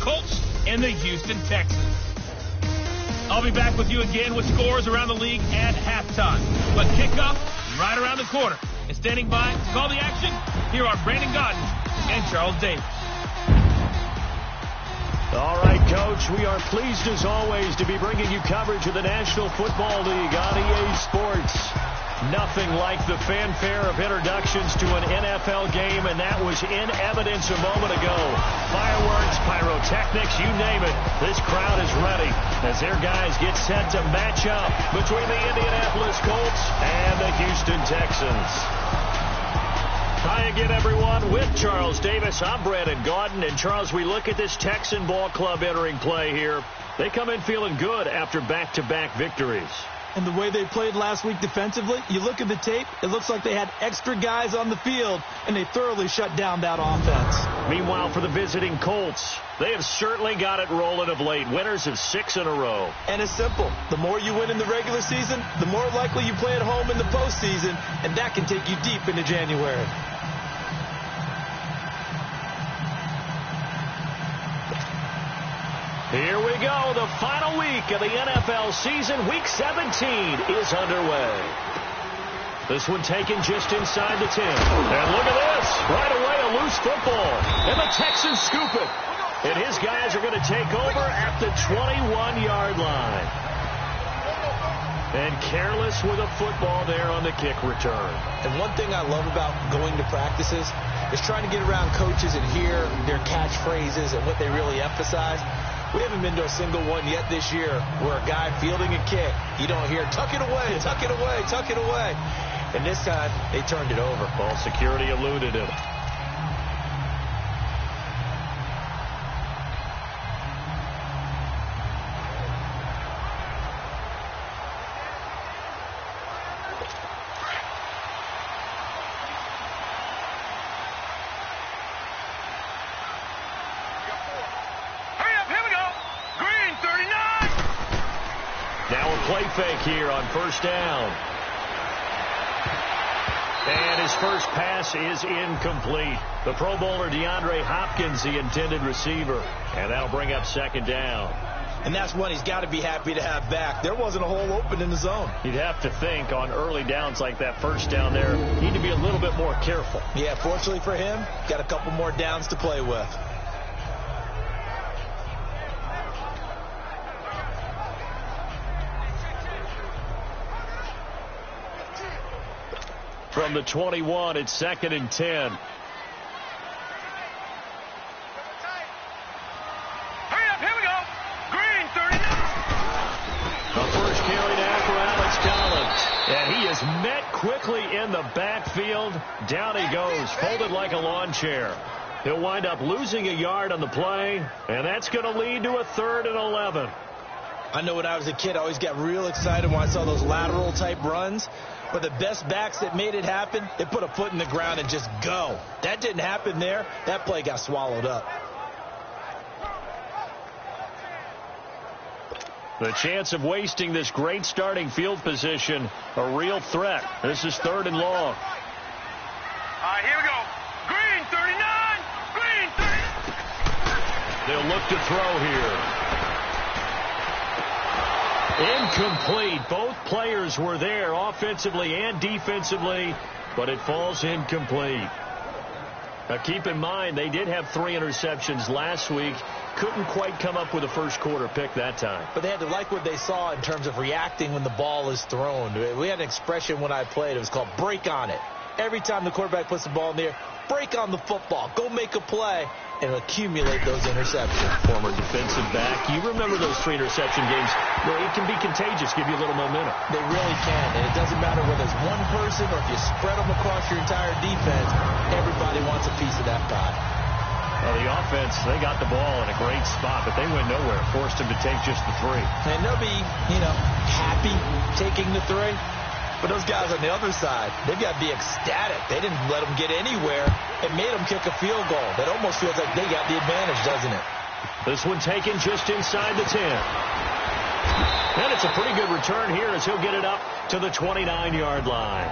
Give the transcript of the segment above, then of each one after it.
Colts and the Houston Texans. I'll be back with you again with scores around the league at halftime. But kickoff right around the corner. And standing by to call the action, here are Brandon Godden and Charles Davis. All right, Coach, we are pleased as always to be bringing you coverage of the National Football League on EA Sports. Nothing like the fanfare of introductions to an NFL game, and that was in evidence a moment ago. Fireworks, pyrotechnics, you name it. This crowd is ready as their guys get set to match up between the Indianapolis Colts and the Houston Texans. Hi again, everyone. With Charles Davis, I'm Brandon Gaudin. And, Charles, we look at this Texan ball club entering play here. They come in feeling good after back-to-back victories. And the way they played last week defensively, you look at the tape, it looks like they had extra guys on the field, and they thoroughly shut down that offense. Meanwhile, for the visiting Colts, they have certainly got it rolling of late. Winners of 6 in a row. And it's simple. The more you win in the regular season, the more likely you play at home in the postseason, and that can take you deep into January. Here we go. The final week of the NFL season. Week 17 is underway. This one taken just inside the 10. And look at this. Right away, a loose football. And the Texans scoop it. And his guys are going to take over at the 21-yard line. And careless with a football there on the kick return. And one thing I love about going to practices is trying to get around coaches and hear their catchphrases and what they really emphasize. We haven't been to a single one yet this year where a guy fielding a kick, you don't hear, tuck it away, tuck it away, tuck it away. And this time, they turned it over. Ball security eluded him. Play fake here on first down. And his first pass is incomplete. The Pro Bowler DeAndre Hopkins, the intended receiver. And that'll bring up second down. And that's one he's got to be happy to have back. There wasn't a hole open in the zone. You'd have to think on early downs like that first down there, you need to be a little bit more careful. Yeah, fortunately for him, got a couple more downs to play with. From the 21, it's 2nd and 10. Hurry up, here we go. Green, 39. The first carry down for Alex Collins. And he is met quickly in the backfield. Down he goes, folded like a lawn chair. He'll wind up losing a yard on the play, and that's going to lead to a 3rd and 11. I know when I was a kid, I always got real excited when I saw those lateral-type runs. But the best backs that made it happen, they put a foot in the ground and just go. That didn't happen there. That play got swallowed up. The chance of wasting this great starting field position, a real threat. This is 3rd and long. All right, here we go. Green, 39. Green, 39. They'll look to throw here. Incomplete. Both players were there offensively and defensively, but it falls incomplete. Now keep in mind, they did have 3 interceptions last week. Couldn't quite come up with a first quarter pick that time. But they had to like what they saw in terms of reacting when the ball is thrown. We had an expression when I played. It was called break on it. Every time the quarterback puts the ball in the air, break on the football. Go make a play and accumulate those interceptions. Former defensive back. You remember those 3 interception games. Well, it can be contagious, give you a little momentum. They really can, and it doesn't matter whether it's one person or if you spread them across your entire defense. Everybody wants a piece of that pie. Well, the offense, they got the ball in a great spot, but they went nowhere. Forced them to take just the 3. And they'll be, happy taking the 3. But those guys on the other side, they've got to be ecstatic. They didn't let them get anywhere. It made them kick a field goal. That almost feels like they got the advantage, doesn't it? This one taken just inside the 10. And it's a pretty good return here as he'll get it up to the 29-yard line.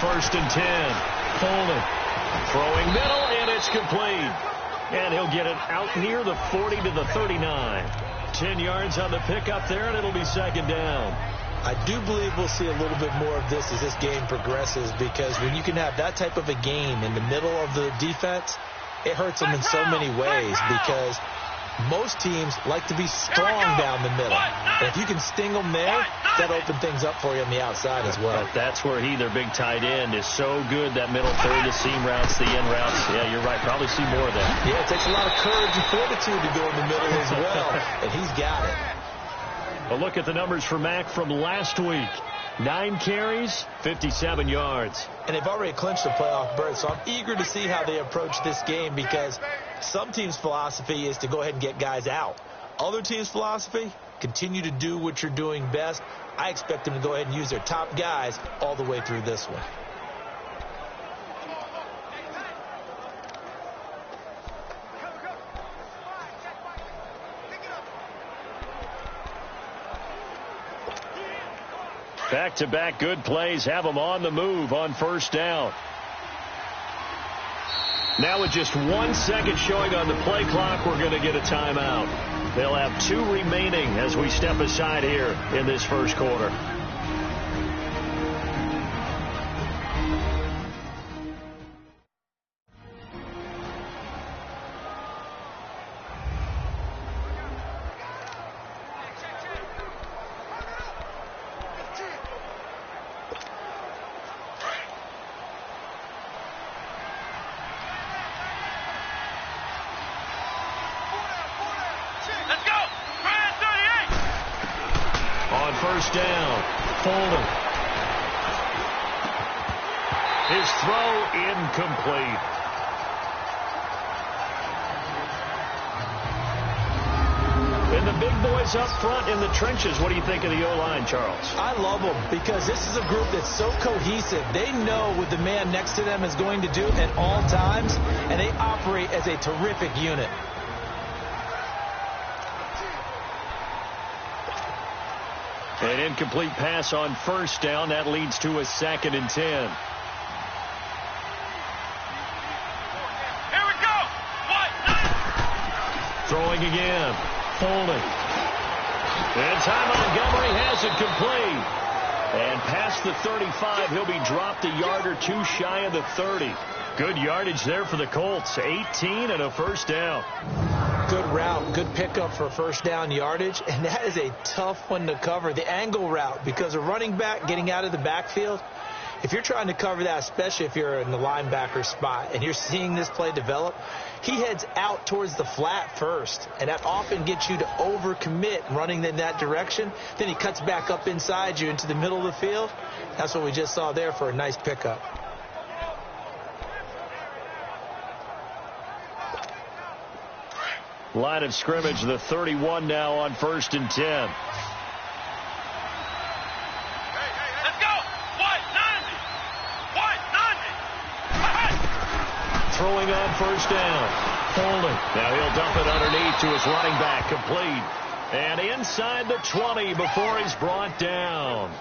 first and 10. Folded. Throwing middle, and it's complete. And he'll get it out near the 40 to the 39. 10 yards on the pickup there, and it'll be second down. I do believe we'll see a little bit more of this as this game progresses, because when you can have that type of a game in the middle of the defense, it hurts them in so many ways, because most teams like to be strong down the middle. And if you can sting them there, that'll open things up for you on the outside as well. But that's where their big tight end, is so good. That middle third, the seam routes, the in routes. Yeah, you're right. Probably see more of that. Yeah, it takes a lot of courage and fortitude to go in the middle as well. And he's got it. A look at the numbers for Mack from last week. 9 carries, 57 yards. And they've already clinched the playoff berth, so I'm eager to see how they approach this game, because some teams' philosophy is to go ahead and get guys out. Other teams' philosophy, continue to do what you're doing best. I expect them to go ahead and use their top guys all the way through this one. Back-to-back good plays have them on the move on first down. Now with just 1 second showing on the play clock, we're going to get a timeout. They'll have 2 remaining as we step aside here in this first quarter. First down, Fuller. His throw incomplete. And the big boys up front in the trenches. What do you think of the O-line, Charles? I love them, because this is a group that's so cohesive. They know what the man next to them is going to do at all times, and they operate as a terrific unit. An incomplete pass on first down. That leads to a 2nd and 10. Here we go. Throwing again. Folding. And Ty Montgomery has it complete. And past the 35, he'll be dropped a yard or 2 shy of the 30. Good yardage there for the Colts. 18 and a first down. Good route, good pickup for first down yardage, and that is a tough one to cover, the angle route, because a running back getting out of the backfield, if you're trying to cover that, especially if you're in the linebacker spot and you're seeing this play develop, he heads out towards the flat first, and that often gets you to overcommit running in that direction. Then he cuts back up inside you into the middle of the field. That's what we just saw there for a nice pickup. Line of scrimmage, the 31 now on first and 10. Let's go. White 90. Throwing on first down. Holding. Now he'll dump it underneath to his running back. Complete. And inside the 20 before he's brought down.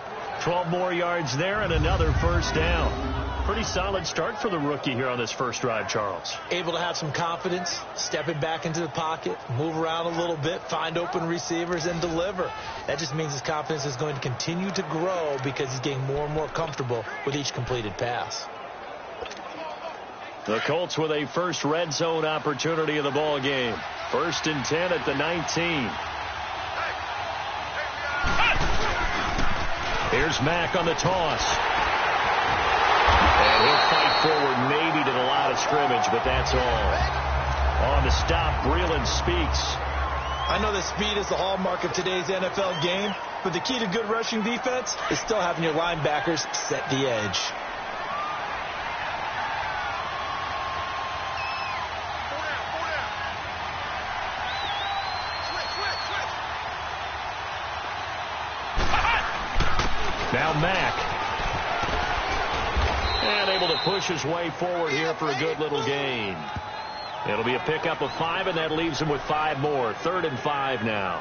12 more yards there and another first down. Pretty solid start for the rookie here on this first drive, Charles. Able to have some confidence, stepping back into the pocket, move around a little bit, find open receivers, and deliver. That just means his confidence is going to continue to grow, because he's getting more and more comfortable with each completed pass. The Colts with a first red zone opportunity in the ball game. First and 10 at the 19. Here's Mack on the toss. And he'll fight forward maybe to the line of scrimmage, but that's all. On the stop, Breeland speaks. I know that speed is the hallmark of today's NFL game, but the key to good rushing defense is still having your linebackers set the edge. Now Mack. And able to push his way forward here for a good little gain. It'll be a pickup of 5, and that leaves him with 5 more. 3rd and 5 now.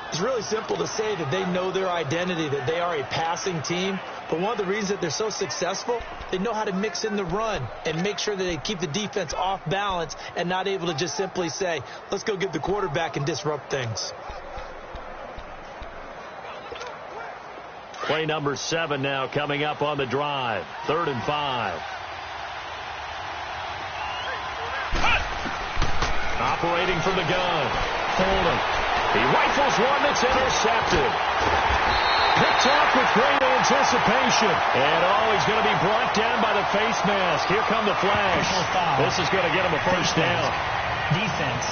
It's really simple to say that they know their identity, that they are a passing team. But one of the reasons that they're so successful, they know how to mix in the run and make sure that they keep the defense off balance and not able to just simply say, let's go get the quarterback and disrupt things. Play number 7 now coming up on the drive. 3rd and 5. Operating from the gun. Holding. He rifles one that's intercepted. Picked off with great anticipation. And he's going to be brought down by the face mask. Here come the flash. This is going to get him a first down. Defense.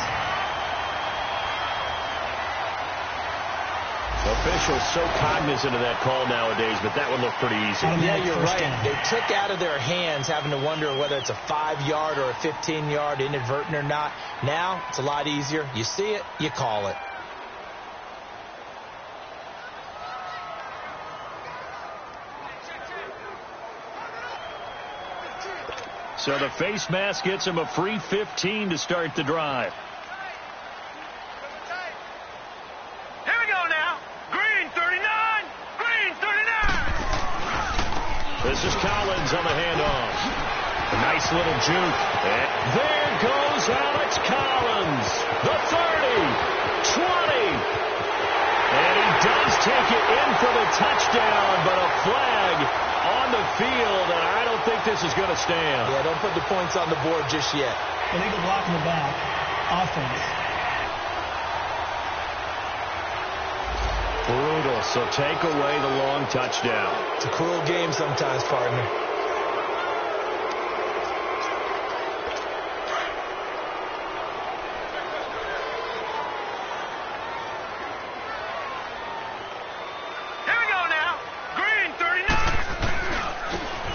Officials so cognizant of that call nowadays, but that one looked pretty easy. Yeah, you're right. They took out of their hands having to wonder whether it's a 5-yard or a 15-yard, inadvertent or not. Now, it's a lot easier. You see it, you call it. So the face mask gets him a free 15 to start the drive. Here we go now. Green 39. Green 39. This is Collins on the handoff. A nice little juke. And there goes Alex Collins. The 30, 20. And he does take it in for the touchdown, but a flag on the field, and I don't think this is going to stand. Yeah, don't put the points on the board just yet. Illegal block in the back. Offense. Brutal, so take away the long touchdown. It's a cruel game sometimes, partner.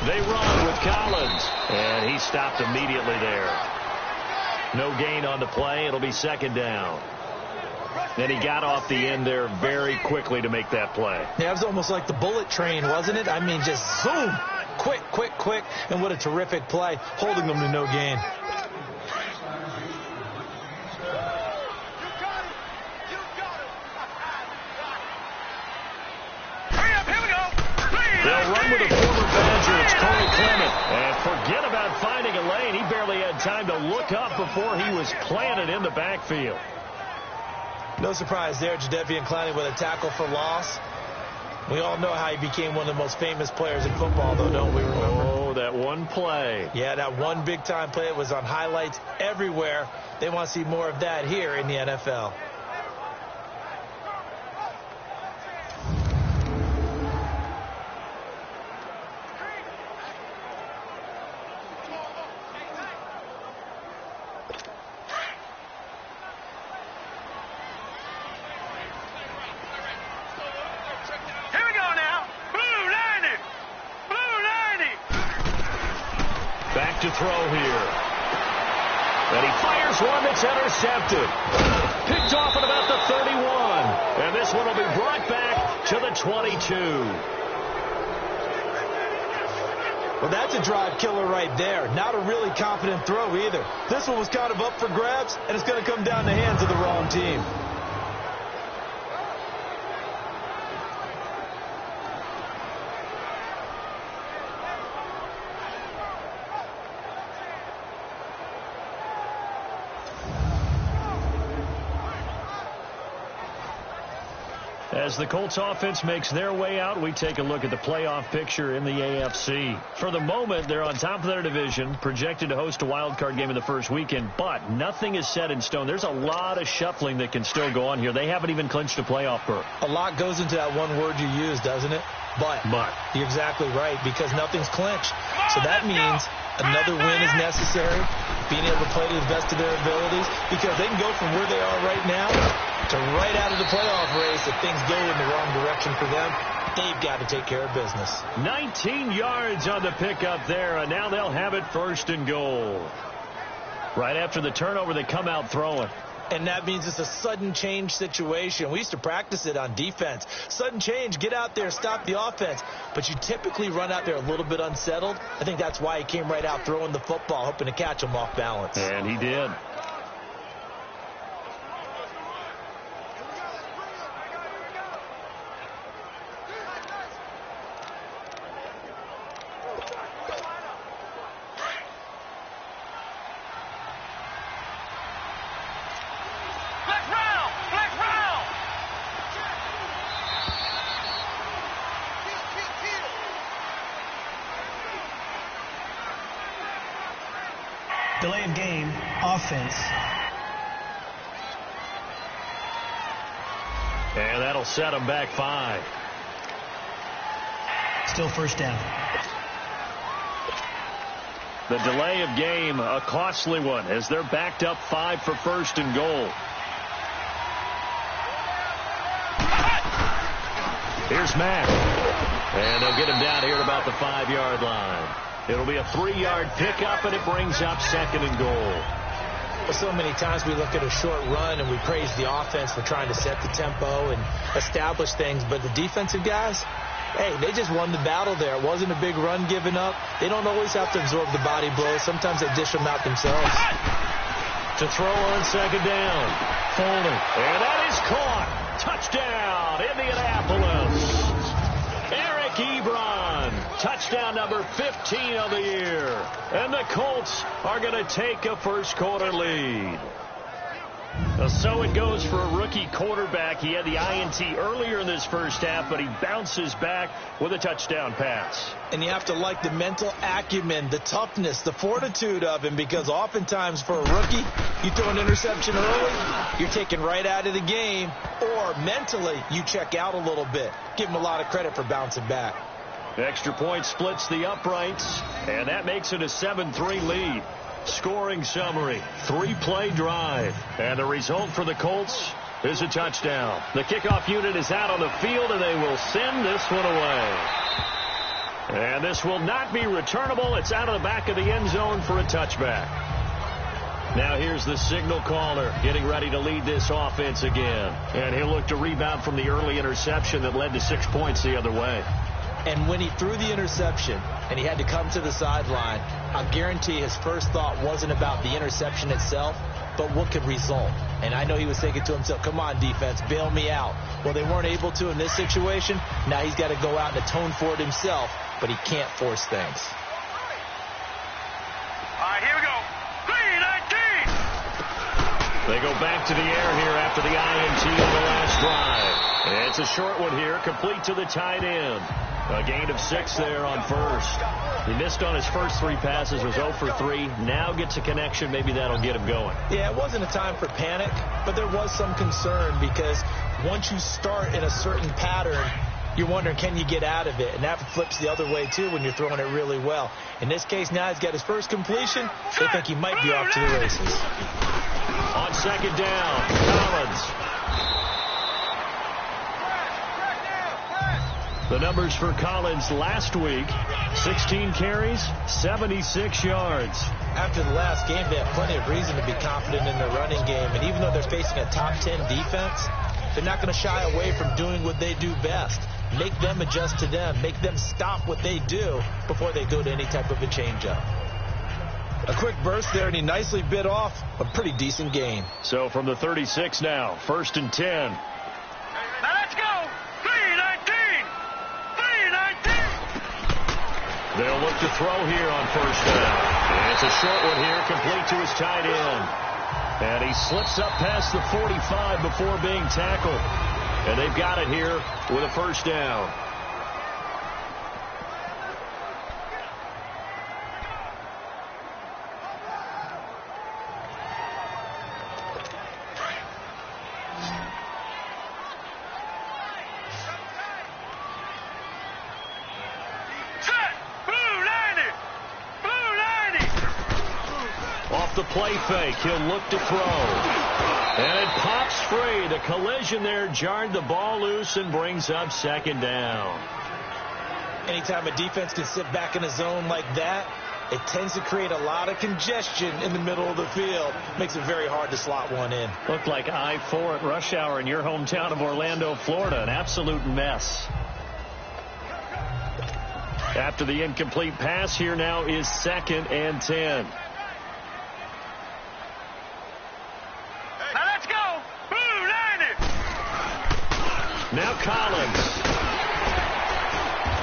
They run with Collins, and he stopped immediately there. No gain on the play. It'll be 2nd down. And he got off the end there very quickly to make that play. Yeah, it was almost like the bullet train, wasn't it? I mean, just zoom. Quick, quick, quick. And what a terrific play, holding them to no gain. They'll run with a former Badger. It's Corey Clement. And forget about finding a lane. He barely had time to look up before he was planted in the backfield. No surprise there, Jadeveon Clowney with a tackle for loss. We all know how he became one of the most famous players in football, though, don't we remember? Oh, that one play. Yeah, that one big-time play. It was on highlights everywhere. They want to see more of that here in the NFL. To throw here. And he fires one that's intercepted. Picked off at about the 31. And this one will be brought back to the 22. Well, that's a drive killer right there. Not a really confident throw either. This one was kind of up for grabs, and it's going to come down the hands of the wrong team. As the Colts offense makes their way out, we take a look at the playoff picture in the AFC. For the moment, they're on top of their division, projected to host a wild card game in the first weekend, but nothing is set in stone. There's a lot of shuffling that can still go on here. They haven't even clinched a playoff berth. A lot goes into that one word you use, doesn't it? But. You're exactly right, because nothing's clinched. So that means another win is necessary, being able to play to the best of their abilities, because they can go from where they are right now to right out of the playoff race. If things go in the wrong direction for them, they've got to take care of business. 19 yards on the pickup there, and now they'll have it 1st and goal. Right after the turnover, they come out throwing. And that means it's a sudden change situation. We used to practice it on defense. Sudden change, get out there, stop the offense. But you typically run out there a little bit unsettled. I think that's why he came right out throwing the football, hoping to catch him off balance. And he did. offense. And that'll set them back 5. Still first down. The delay of game, a costly one, as they're backed up 5 for first and goal. Here's Mack. And they'll get him down here at about the 5-yard line. It'll be a 3-yard pickup, and it brings up second and goal. So many times we look at a short run and we praise the offense for trying to set the tempo and establish things, but the defensive guys, hey, they just won the battle there. It wasn't a big run given up. They don't always have to absorb the body blows. Sometimes they dish them out themselves. To throw on second down. Folding. And that is caught. Touchdown, Indianapolis. Eric Ebron. Touchdown number 15 of the year. And the Colts are going to take a first-quarter lead. So it goes for a rookie quarterback. He had the INT earlier in this first half, but he bounces back with a touchdown pass. And you have to like the mental acumen, the toughness, the fortitude of him, because oftentimes for a rookie, you throw an interception early, you're taken right out of the game, or mentally you check out a little bit. Give him a lot of credit for bouncing back. Extra point splits the uprights, and that makes it a 7-3 lead. Scoring summary, 3-play drive. And the result for the Colts is a touchdown. The kickoff unit is out on the field, and they will send this one away. And this will not be returnable. It's out of the back of the end zone for a touchback. Now here's the signal caller getting ready to lead this offense again. And he'll look to rebound from the early interception that led to 6 points the other way. And when he threw the interception and he had to come to the sideline, I guarantee his first thought wasn't about the interception itself, but what could result. And I know he was thinking to himself, come on, defense, bail me out. Well, they weren't able to in this situation. Now he's got to go out and atone for it himself, but he can't force things. All right, here we go. 3-19. They go back to the air here after the INT on the last drive. And it's a short one here, complete to the tight end. A gain of 6 there on first. He missed on his first 3 passes, was 0 for 3. Now gets a connection. Maybe that'll get him going. Yeah, it wasn't a time for panic, but there was some concern because once you start in a certain pattern, you're wondering, can you get out of it? And that flips the other way, too, when you're throwing it really well. In this case, now he's got his first completion. They think he might be off to the races. On second down, Collins. The numbers for Collins last week, 16 carries, 76 yards. After the last game, they have plenty of reason to be confident in their running game. And even though they're facing a top 10 defense, they're not going to shy away from doing what they do best. Make them adjust to them. Make them stop what they do before they go to any type of a changeup. A quick burst there, and he nicely bit off a pretty decent gain. So from the 36 now, first and 10. Now let's go. 3-19. 3-19. They'll look to throw here on first down. And it's a short one here, complete to his tight end. And he slips up past the 45 before being tackled. And they've got it here with a first down. The play fake, he'll look to throw. And it pops free. The collision there jarred the ball loose and brings up second down. Anytime a defense can sit back in a zone like that, it tends to create a lot of congestion in the middle of the field. Makes it very hard to slot one in. Looked like I-4 at rush hour in your hometown of Orlando, Florida. An absolute mess. After the incomplete pass, here now is second and 10. Now Collins.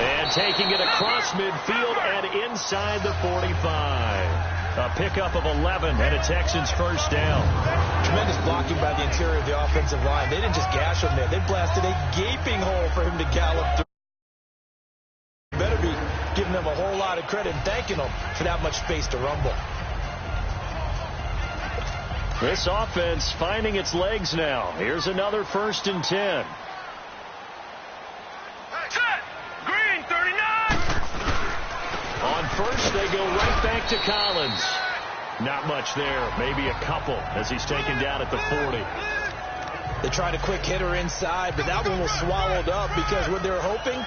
And taking it across midfield and inside the 45. A pickup of 11 and a Texans first down. Tremendous blocking by the interior of the offensive line. They didn't just gash him there. They blasted a gaping hole for him to gallop through. Better be giving them a whole lot of credit and thanking them for that much space to rumble. This offense finding its legs now. Here's another 1st and 10. Set. Green, 39. On first, they go right back to Collins. Not much there. Maybe a couple as he's taken down at the 40. They tried a quick hitter inside, but that one was swallowed up because what they're hoping,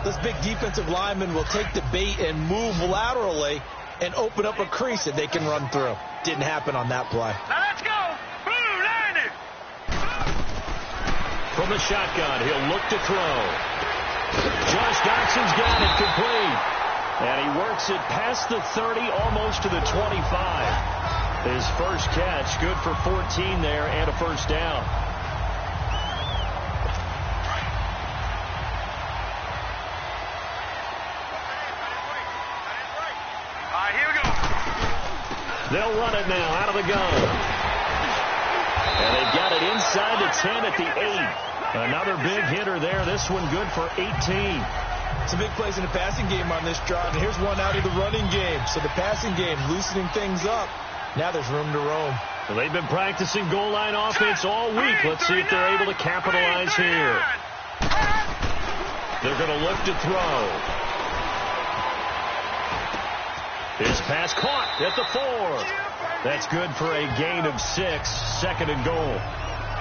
this big defensive lineman will take the bait and move laterally and open up a crease that they can run through. Didn't happen on that play. Now let's go. Blue, 90. From the shotgun, he'll look to throw. Josh Doxson's got it complete. And he works it past the 30, almost to the 25. His first catch, good for 14 there and a first down. All right, here we go. They'll run it now out of the gun. And they've got it inside the 10 at the 8. Another big hitter there. This one good for 18. Some big plays in the passing game on this drive, and here's one out of the running game. So the passing game loosening things up. Now there's room to roam. Well, they've been practicing goal line offense all week. Let's see if they're able to capitalize here. They're going to look to throw. His pass caught at the 4. That's good for a gain of 6, 2nd and goal.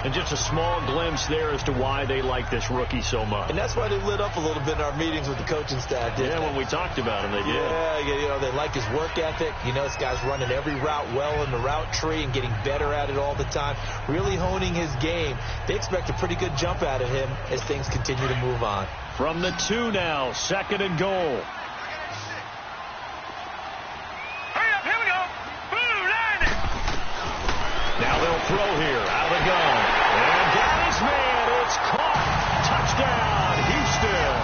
And just a small glimpse there as to why they like this rookie so much. And that's why they lit up a little bit in our meetings with the coaching staff. Yeah, when we talked about him, they did. Yeah, you know, they like his work ethic. You know, this guy's running every route well in the route tree and getting better at it all the time. Really honing his game. They expect a pretty good jump out of him as things continue to move on. From the 2 now, 2nd and goal. Hurry up, here we go. Blue, 90. Now they'll throw here out of the gun. And got his man. It's caught. Touchdown, Houston.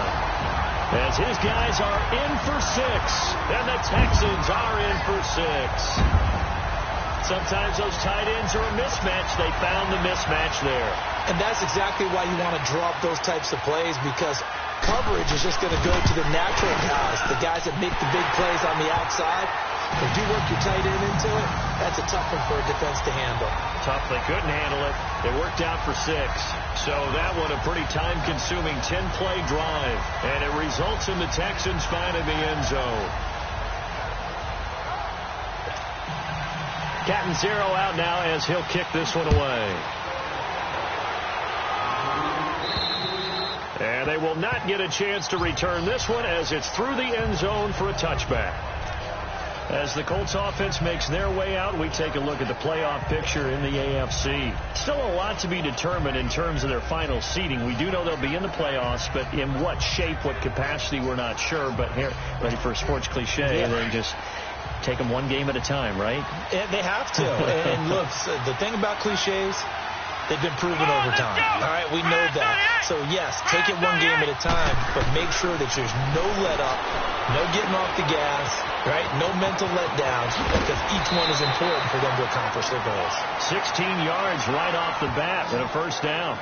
As his guys are in for 6. And the Texans are in for 6. Sometimes those tight ends are a mismatch. They found the mismatch there. And that's exactly why you want to draw up those types of plays, because coverage is just going to go to the natural guys, the guys that make the big plays on the outside. If you work your tight end into it, that's a tough one for a defense to handle. Tough. They couldn't handle it. They worked out for 6. So that one a pretty time-consuming 10-play drive. And it results in the Texans finding the end zone. Catanzaro out now as he'll kick this one away. And they will not get a chance to return this one as it's through the end zone for a touchback. As the Colts offense makes their way out, we take a look at the playoff picture in the AFC. Still a lot to be determined in terms of their final seeding. We do know they'll be in the playoffs, but in what shape, what capacity, we're not sure. But here, ready for a sports cliche, yeah. They just take them one game at a time, right? And they have to. And look, the thing about cliches, they've been proven over time. All right, we know that. So, yes, take it one game at a time, but make sure that there's no let up, no getting off the gas, right? No mental letdowns, because each one is important for them to accomplish their goals. 16 yards right off the bat and a first down.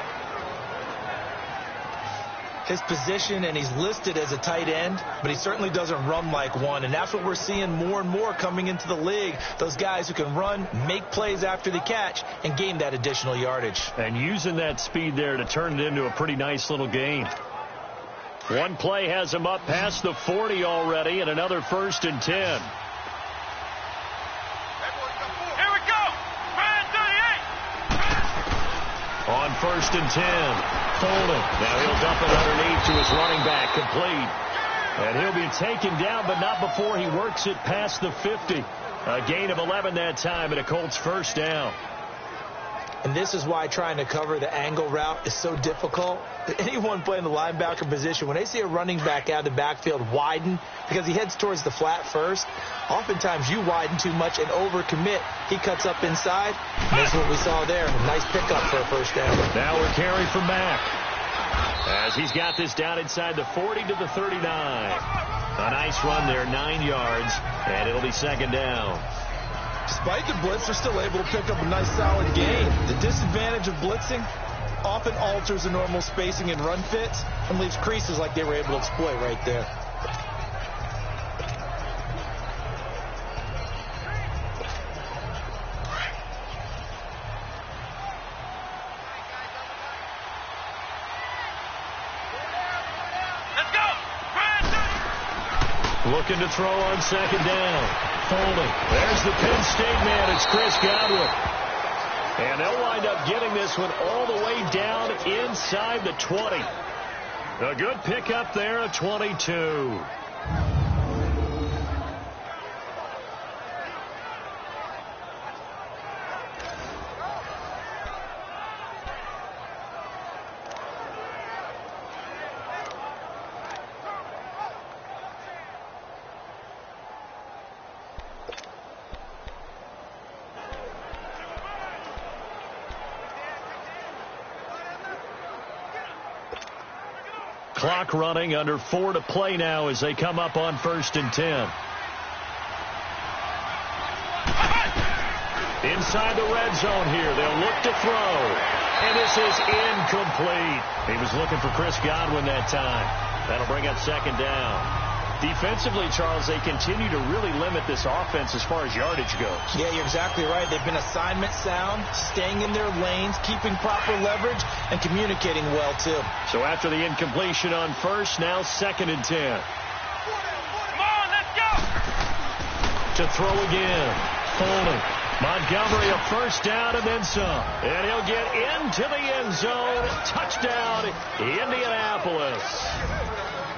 His position, and he's listed as a tight end, but he certainly doesn't run like one, and that's what we're seeing more and more coming into the league. Those guys who can run, make plays after the catch, and gain that additional yardage. And using that speed there to turn it into a pretty nice little gain. One play has him up past the 40 already, and another 1st and 10. Here we go. Man 38. On 1st and 10. Folded. Now he'll dump it underneath to his running back, complete. And he'll be taken down, but not before he works it past the 50. A gain of 11 that time, and a Colts first down. And this is why trying to cover the angle route is so difficult. Anyone playing the linebacker position, when they see a running back out of the backfield widen because he heads towards the flat first, oftentimes you widen too much and overcommit. He cuts up inside, and that's what we saw there. A nice pickup for a first down. Now we're carrying from Mack, as he's got this down inside the 40 to the 39. A nice run there, 9 yards, and it'll be 2nd down. Despite the blitz, they're still able to pick up a nice solid gain. The disadvantage of blitzing often alters the normal spacing and run fits and leaves creases like they were able to exploit right there. Looking to throw on second down. Folding. There's the Penn State man. It's Chris Godwin. And they'll wind up getting this one all the way down inside the 20. A good pickup there at 22. Clock running, under 4 to play now as they come up on 1st and 10. Inside the red zone here. They'll look to throw. And this is incomplete. He was looking for Chris Godwin that time. That'll bring up second down. Defensively, Charles, they continue to really limit this offense as far as yardage goes. Yeah, you're exactly right. They've been assignment sound, staying in their lanes, keeping proper leverage, and communicating well, too. So after the incompletion on 1st, now 2nd and 10. Come on, let's go. To throw again. Folding. Montgomery a 1st down and then some. And he'll get into the end zone. Touchdown, Indianapolis.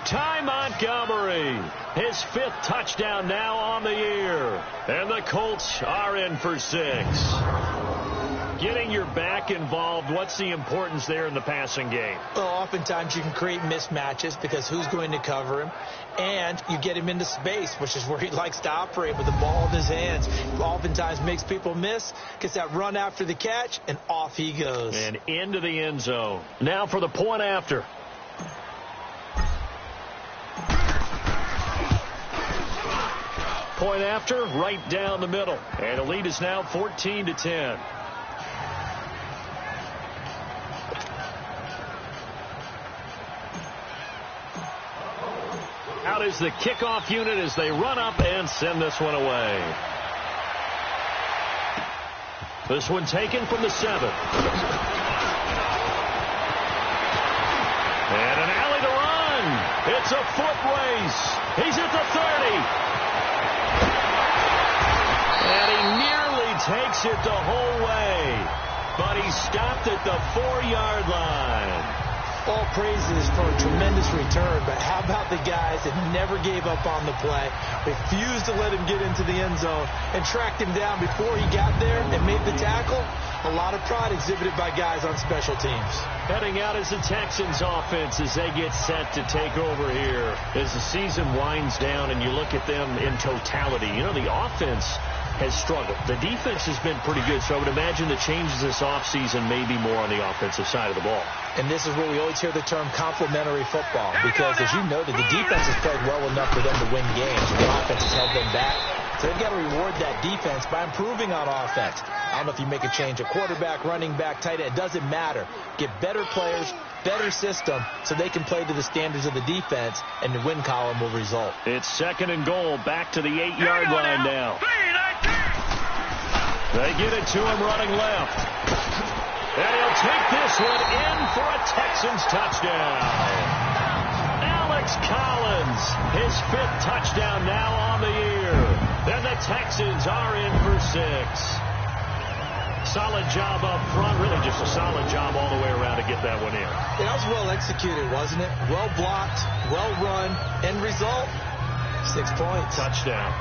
Ty Montgomery, his 5th touchdown now on the year. And the Colts are in for 6. Getting your back involved, what's the importance there in the passing game? Well, oftentimes you can create mismatches because who's going to cover him? And you get him into space, which is where he likes to operate with the ball in his hands. Oftentimes makes people miss, gets that run after the catch, and off he goes. And into the end zone. Now for the point after. Point after, right down the middle. And the lead is now 14-10. Out is the kickoff unit as they run up and send this one away. This one taken from the 7. And an alley to run. It's a foot race. He's at the 30. And he nearly takes it the whole way. But he stopped at the 4-yard line. All praises for a tremendous return, but how about the guys that never gave up on the play, refused to let him get into the end zone, and tracked him down before he got there and made the tackle? A lot of pride exhibited by guys on special teams. Heading out is the Texans offense as they get set to take over here. As the season winds down and you look at them in totality, you know, the offense has struggled. The defense has been pretty good, so I would imagine the changes this offseason may be more on the offensive side of the ball. And this is where we always hear the term complementary football, because as you noted, the defense has played well enough for them to win games, and the offense has held them back. So they've got to reward that defense by improving on offense. I don't know if you make a change at quarterback, running back, tight end. It doesn't matter. Get better players, better system, so they can play to the standards of the defense, and the win column will result. It's 2nd and goal, back to the 8-yard line now. They get it to him running left. And he'll take this one in for a Texans touchdown. Alex Collins, his 5th touchdown now on the year. And the Texans are in for 6. Solid job up front, really just a solid job all the way around to get that one in. Yeah, that was well executed, wasn't it? Well blocked, well run. End result, 6 points. Touchdown.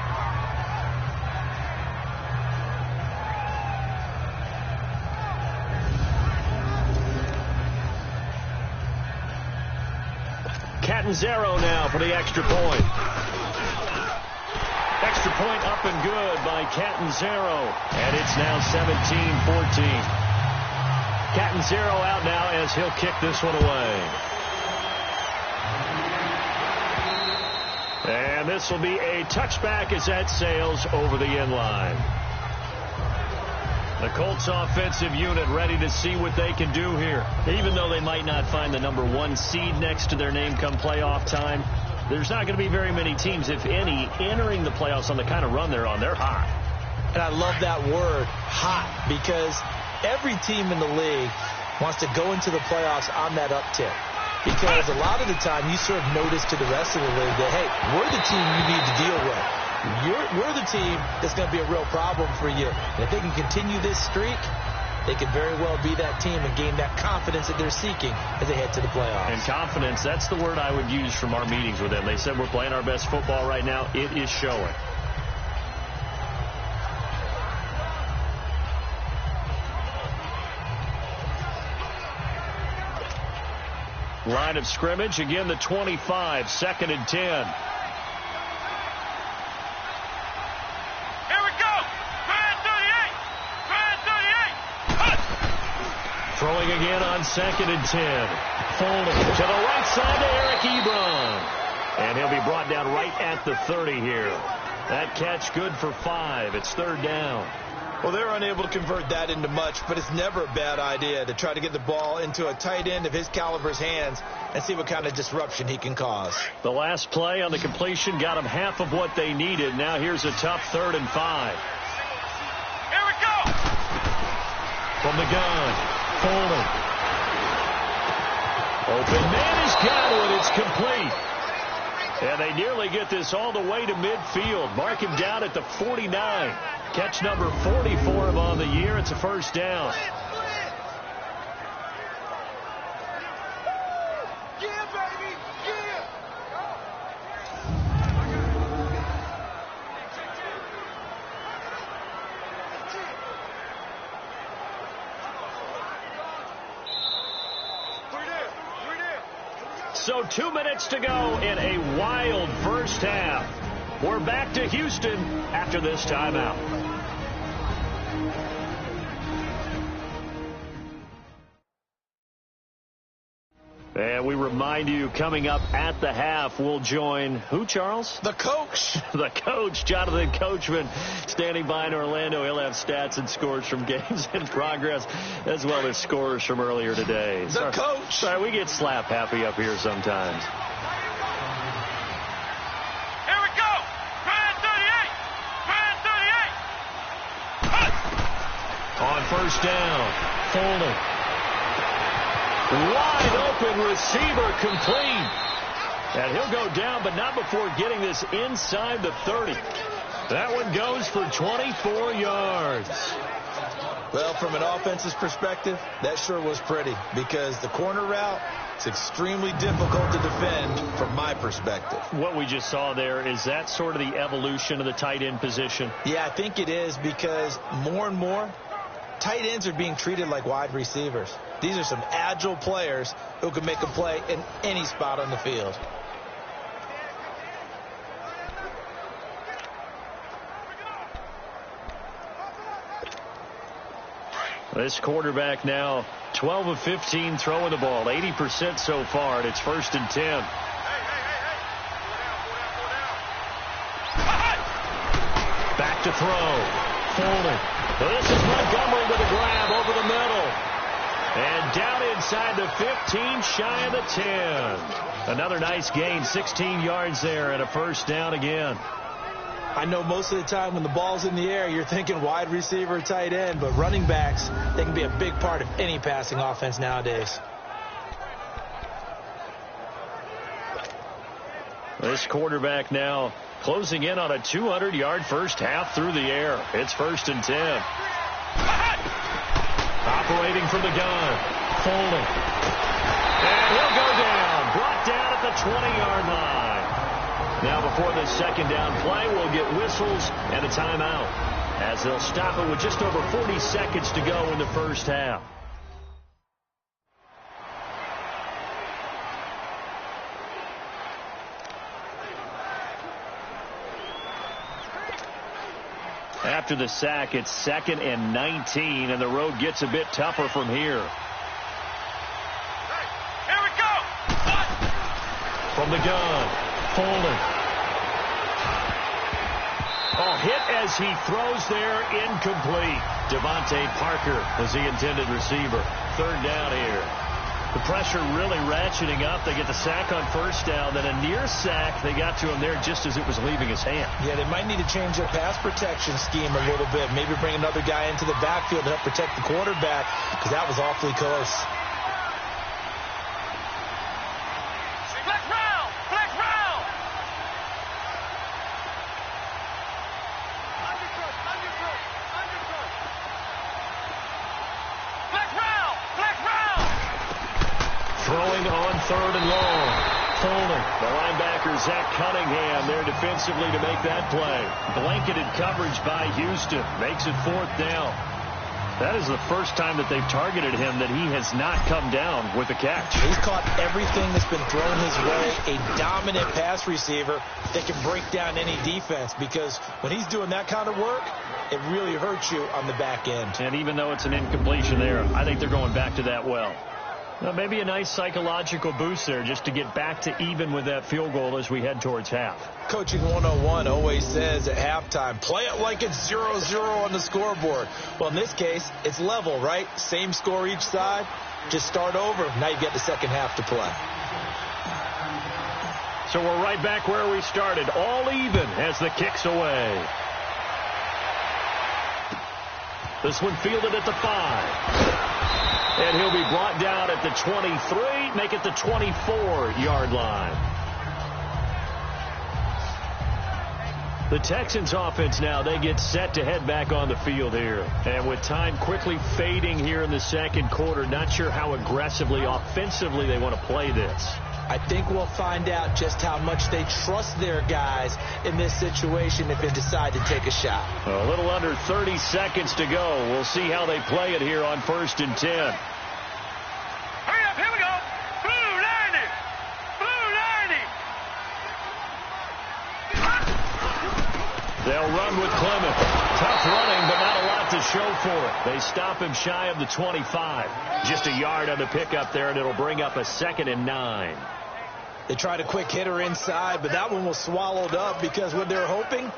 Catanzaro now for the extra point. Extra point up and good by Catanzaro. And it's now 17-14. Catanzaro out now as he'll kick this one away. And this will be a touchback as that sails over the end line. The Colts offensive unit ready to see what they can do here. Even though they might not find the number 1 seed next to their name come playoff time, there's not going to be very many teams, if any, entering the playoffs on the kind of run they're on. They're hot. And I love that word, hot, because every team in the league wants to go into the playoffs on that uptick. Because a lot of the time you serve notice to the rest of the league that, hey, we're the team you need to deal with. We're the team that's going to be a real problem for you. And if they can continue this streak, they could very well be that team and gain that confidence that they're seeking as they head to the playoffs. And confidence, that's the word I would use from our meetings with them. They said we're playing our best football right now. It is showing. Line of scrimmage, again the 25, 2nd and 10. Throwing again on 2nd and 10. Folding to the right side to Eric Ebron. And he'll be brought down right at the 30 here. That catch good for 5. It's 3rd down. Well, they're unable to convert that into much, but it's never a bad idea to try to get the ball into a tight end of his caliber's hands and see what kind of disruption he can cause. The last play on the completion got them half of what they needed. Now here's a tough 3rd and 5. Here we go! From the gun. Folding. Open man has got it. It's complete. And they nearly get this all the way to midfield. Mark him down at the 49. Catch number 40 for him on the year. It's a 1st down. Yeah, baby! Yeah! So 2 minutes to go in a wild first half. We're back to Houston after this timeout. And we remind you, coming up at the half, we'll join who, Charles? The coach. The coach, Jonathan Coachman, standing by in Orlando. He'll have stats and scores from games in progress, as well as scores from earlier today. The coach. Sorry, we get slap happy up here sometimes. Here we go! Grand 38! Grand 38! On 1st down, Folding. Wide open receiver, complete. And he'll go down, but not before getting this inside the 30. That one goes for 24 yards. Well, from an offense's perspective, that sure was pretty, because the corner route is extremely difficult to defend from my perspective. What we just saw there, is that sort of the evolution of the tight end position? Yeah, I think it is, because more and more, tight ends are being treated like wide receivers. These are some agile players who can make a play in any spot on the field. This quarterback now 12 of 15 throwing the ball, 80% so far, and it's 1st and 10. Back to throw. Folding. This is Montgomery with a grab over the middle. And down inside the 15, shy of the 10. Another nice gain, 16 yards there, and a 1st down again. I know most of the time when the ball's in the air, you're thinking wide receiver, tight end, but running backs, they can be a big part of any passing offense nowadays. This quarterback now closing in on a 200-yard first half through the air. It's 1st and 10. Operating from the gun. Folding. And he'll go down. Brought down at the 20-yard line. Now before the 2nd down play, we'll get whistles and a timeout, as they'll stop it with just over 40 seconds to go in the first half. After the sack, it's 2nd and 19, and the road gets a bit tougher from here. Here we go! From the gun, Folding. Oh, hit as he throws there, incomplete. Devontae Parker was the intended receiver. 3rd down here. The pressure really ratcheting up. They get the sack on 1st down, then a near sack. They got to him there just as it was leaving his hand. Yeah, they might need to change their pass protection scheme a little bit. Maybe bring another guy into the backfield to help protect the quarterback, because that was awfully close. Let's roll! Let's roll! Undercook! Let's roll! Let's roll! Throwing on 3rd and long. Fuller, the linebacker, Zach Cunningham, there defensively to make that play. Blanketed coverage by Houston. Makes it 4th down. That is the first time that they've targeted him that he has not come down with a catch. He's caught everything that's been thrown his way. A dominant pass receiver that can break down any defense, because when he's doing that kind of work, it really hurts you on the back end. And even though it's an incompletion there, I think they're going back to that well. Well, maybe a nice psychological boost there just to get back to even with that field goal as we head towards half. Coaching 101 always says at halftime, play it like it's 0-0 on the scoreboard. Well, in this case, it's level, right? Same score each side. Just start over. Now you get the second half to play. So we're right back where we started, all even as the kick's away. This one fielded at the 5. And he'll be brought down at the 23, make it the 24-yard line. The Texans offense now, they get set to head back on the field here. And with time quickly fading here in the second quarter, not sure how aggressively, offensively they want to play this. I think we'll find out just how much they trust their guys in this situation if they decide to take a shot. A little under 30 seconds to go. We'll see how they play it here on 1st and 10. Hurry up, here we go! Blue 90! Blue 90! They'll run with Clement. Tough running, but not a lot to show for it. They stop him shy of the 25. Just a yard on the pickup there, and it'll bring up a 2nd and 9. They tried a quick hitter inside, but that one was swallowed up because what they're hoping,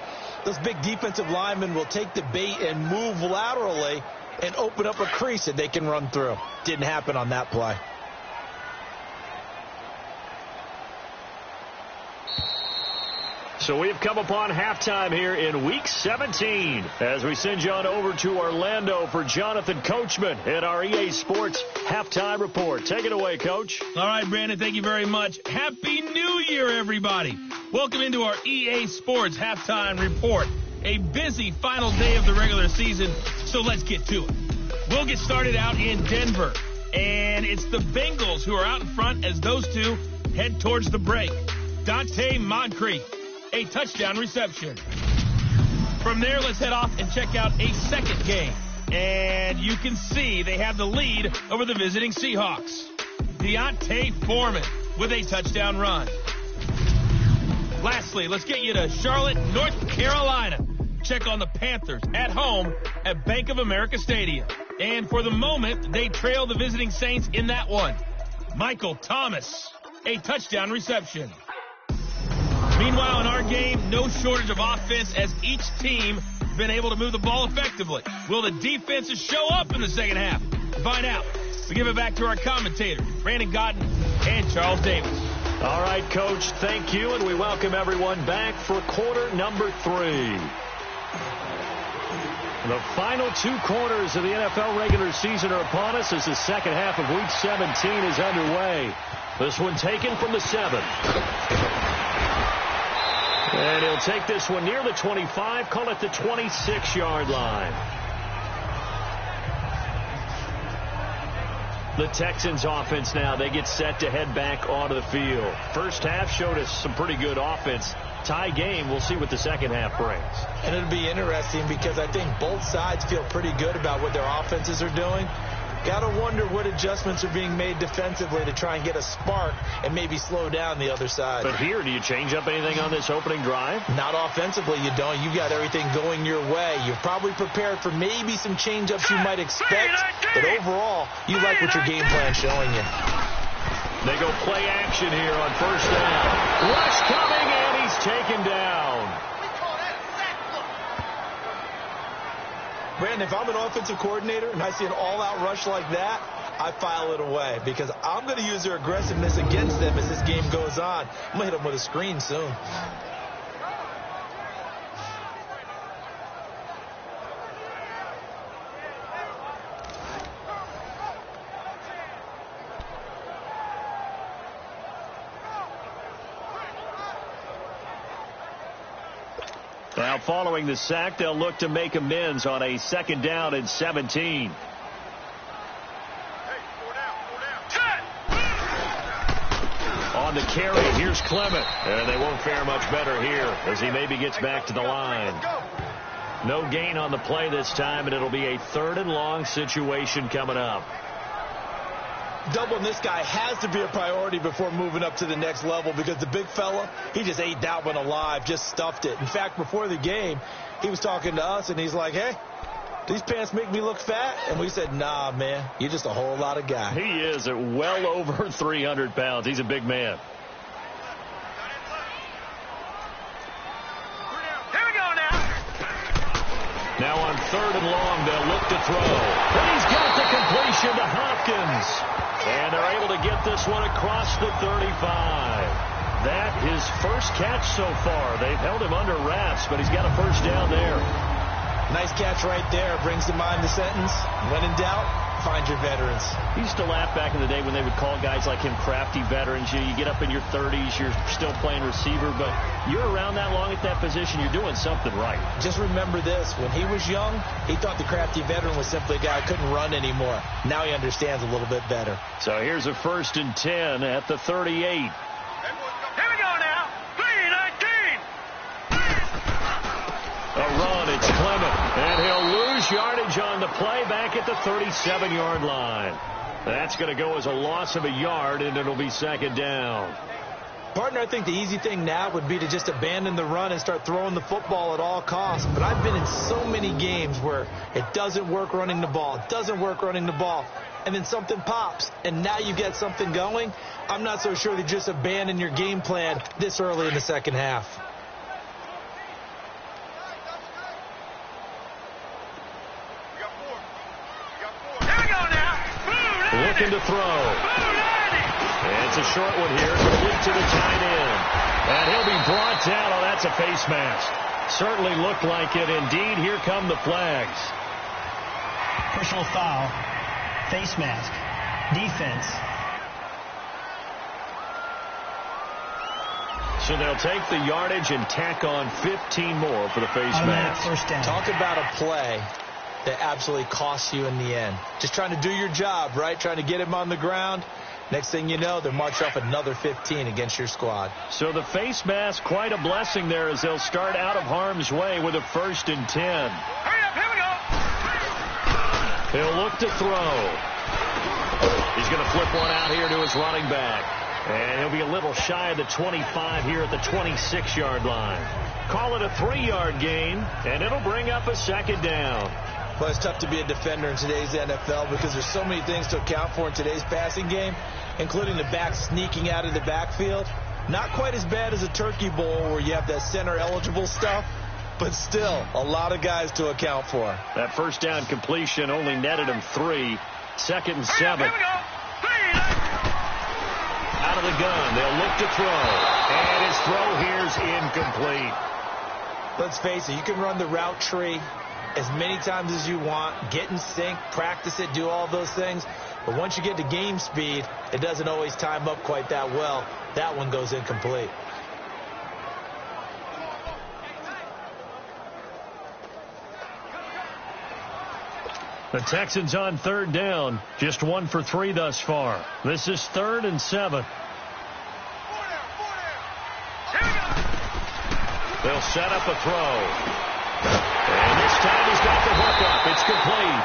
those big defensive linemen will take the bait and move laterally and open up a crease that they can run through. Didn't happen on that play. So we have come upon halftime here in Week 17 as we send you on over to Orlando for Jonathan Coachman in our EA Sports Halftime Report. Take it away, Coach. All right, Brandon, thank you very much. Happy New Year, everybody. Welcome into our EA Sports Halftime Report. A busy final day of the regular season, so let's get to it. We'll get started out in Denver, and it's the Bengals who are out in front as those two head towards the break. Dante Moncrief, a touchdown reception. From there, let's head off and check out a second game. And you can see they have the lead over the visiting Seahawks. Deontay Foreman with a touchdown run. Lastly, let's get you to Charlotte, North Carolina. Check on the Panthers at home at Bank of America Stadium. And for the moment, they trail the visiting Saints in that one. Michael Thomas, a touchdown reception. Meanwhile, in our game, no shortage of offense as each team has been able to move the ball effectively. Will the defenses show up in the second half? To find out, we give it back to our commentators, Brandon Godden and Charles Davis. All right, Coach, thank you, and we welcome everyone back for quarter number 3. The final 2 quarters of the NFL regular season are upon us as the second half of Week 17 is underway. This one taken from the 7. And he'll take this one near the 25, call it the 26-yard line. The Texans offense now, they get set to head back onto the field. First half showed us some pretty good offense. Tie game, we'll see what the second half brings. And it'll be interesting because I think both sides feel pretty good about what their offenses are doing. Got to wonder what adjustments are being made defensively to try and get a spark and maybe slow down the other side. But here, do you change up anything on this opening drive? Not offensively, you don't. You've got everything going your way. You're probably prepared for maybe some change-ups you might expect, but overall, you like what your game plan's showing you. They go play action here on first down. Rush coming, and he's taken down. Brandon, if I'm an offensive coordinator and I see an all-out rush like that, I file it away because I'm going to use their aggressiveness against them as this game goes on. I'm going to hit them with a screen soon. Now following the sack, they'll look to make amends on a 2nd down and 17. On the carry, here's Clement. And they won't fare much better here as he maybe gets back to the line. No gain on the play this time, and it'll be a 3rd and long situation coming up. Doubling this guy has to be a priority before moving up to the next level, because the big fella, he just ate that one alive, just stuffed it. In fact, before the game, he was talking to us, and he's like, hey, these pants make me look fat? And we said, nah, man, you're just a whole lot of guy. He is at well over 300 pounds. He's a big man. Here we go now. Now on 3rd and long, they'll look to throw. And he's got the completion to Hopkins. And they're able to get this one across the 35. That his first catch so far. They've held him under wraps, but he's got a 1st down there. Nice catch right there. Brings to mind the sentence, when in doubt, find your veterans. He used to laugh back in the day when they would call guys like him crafty veterans. You get up in your 30s, you're still playing receiver, but you're around that long at that position, you're doing something right. Just remember this. When he was young, he thought the crafty veteran was simply a guy who couldn't run anymore. Now he understands a little bit better. So here's a 1st and 10 at the 38. Here we go now. 3-19. A run, it's Clement, and he'll lose yardage on the play back at the 37-yard line. That's going to go as a loss of a yard, and it'll be 2nd down. Partner, I think the easy thing now would be to just abandon the run and start throwing the football at all costs. But I've been in so many games where it doesn't work running the ball, and then something pops, and now you get something going. I'm not so sure that just abandon your game plan this early in the 2nd half. Looking to throw. And it's a short one here, complete to the tight end. And he'll be brought down. Oh, that's a face mask. Certainly looked like it. Indeed, here come the flags. Personal foul. Face mask. Defense. So they'll take the yardage and tack on 15 more for the face mask. 1st down. Talk about a play that absolutely costs you in the end. Just trying to do your job, right? Trying to get him on the ground. Next thing you know, they're marching off another 15 against your squad. So the face mask, quite a blessing there as they'll start out of harm's way with a 1st and 10. Hurry up, here we go. He'll look to throw. He's going to flip one out here to his running back. And he'll be a little shy of the 25 here at the 26-yard line. Call it a 3-yard gain, and it'll bring up a 2nd down. Well, it's tough to be a defender in today's NFL because there's so many things to account for in today's passing game, including the back sneaking out of the backfield. Not quite as bad as a turkey bowl where you have that center-eligible stuff, but still a lot of guys to account for. That 1st down completion only netted him 3. 2nd and 7. Here we go. 3. Out of the gun, they'll look to throw. And his throw here's incomplete. Let's face it, you can run the route tree as many times as you want, get in sync, practice it, do all those things. But once you get to game speed, it doesn't always time up quite that well. That one goes incomplete. The Texans on 3rd down, just 1 for 3 thus far. This is 3rd and 7. They'll set up a throw. And this time he's got the hook up. It's complete.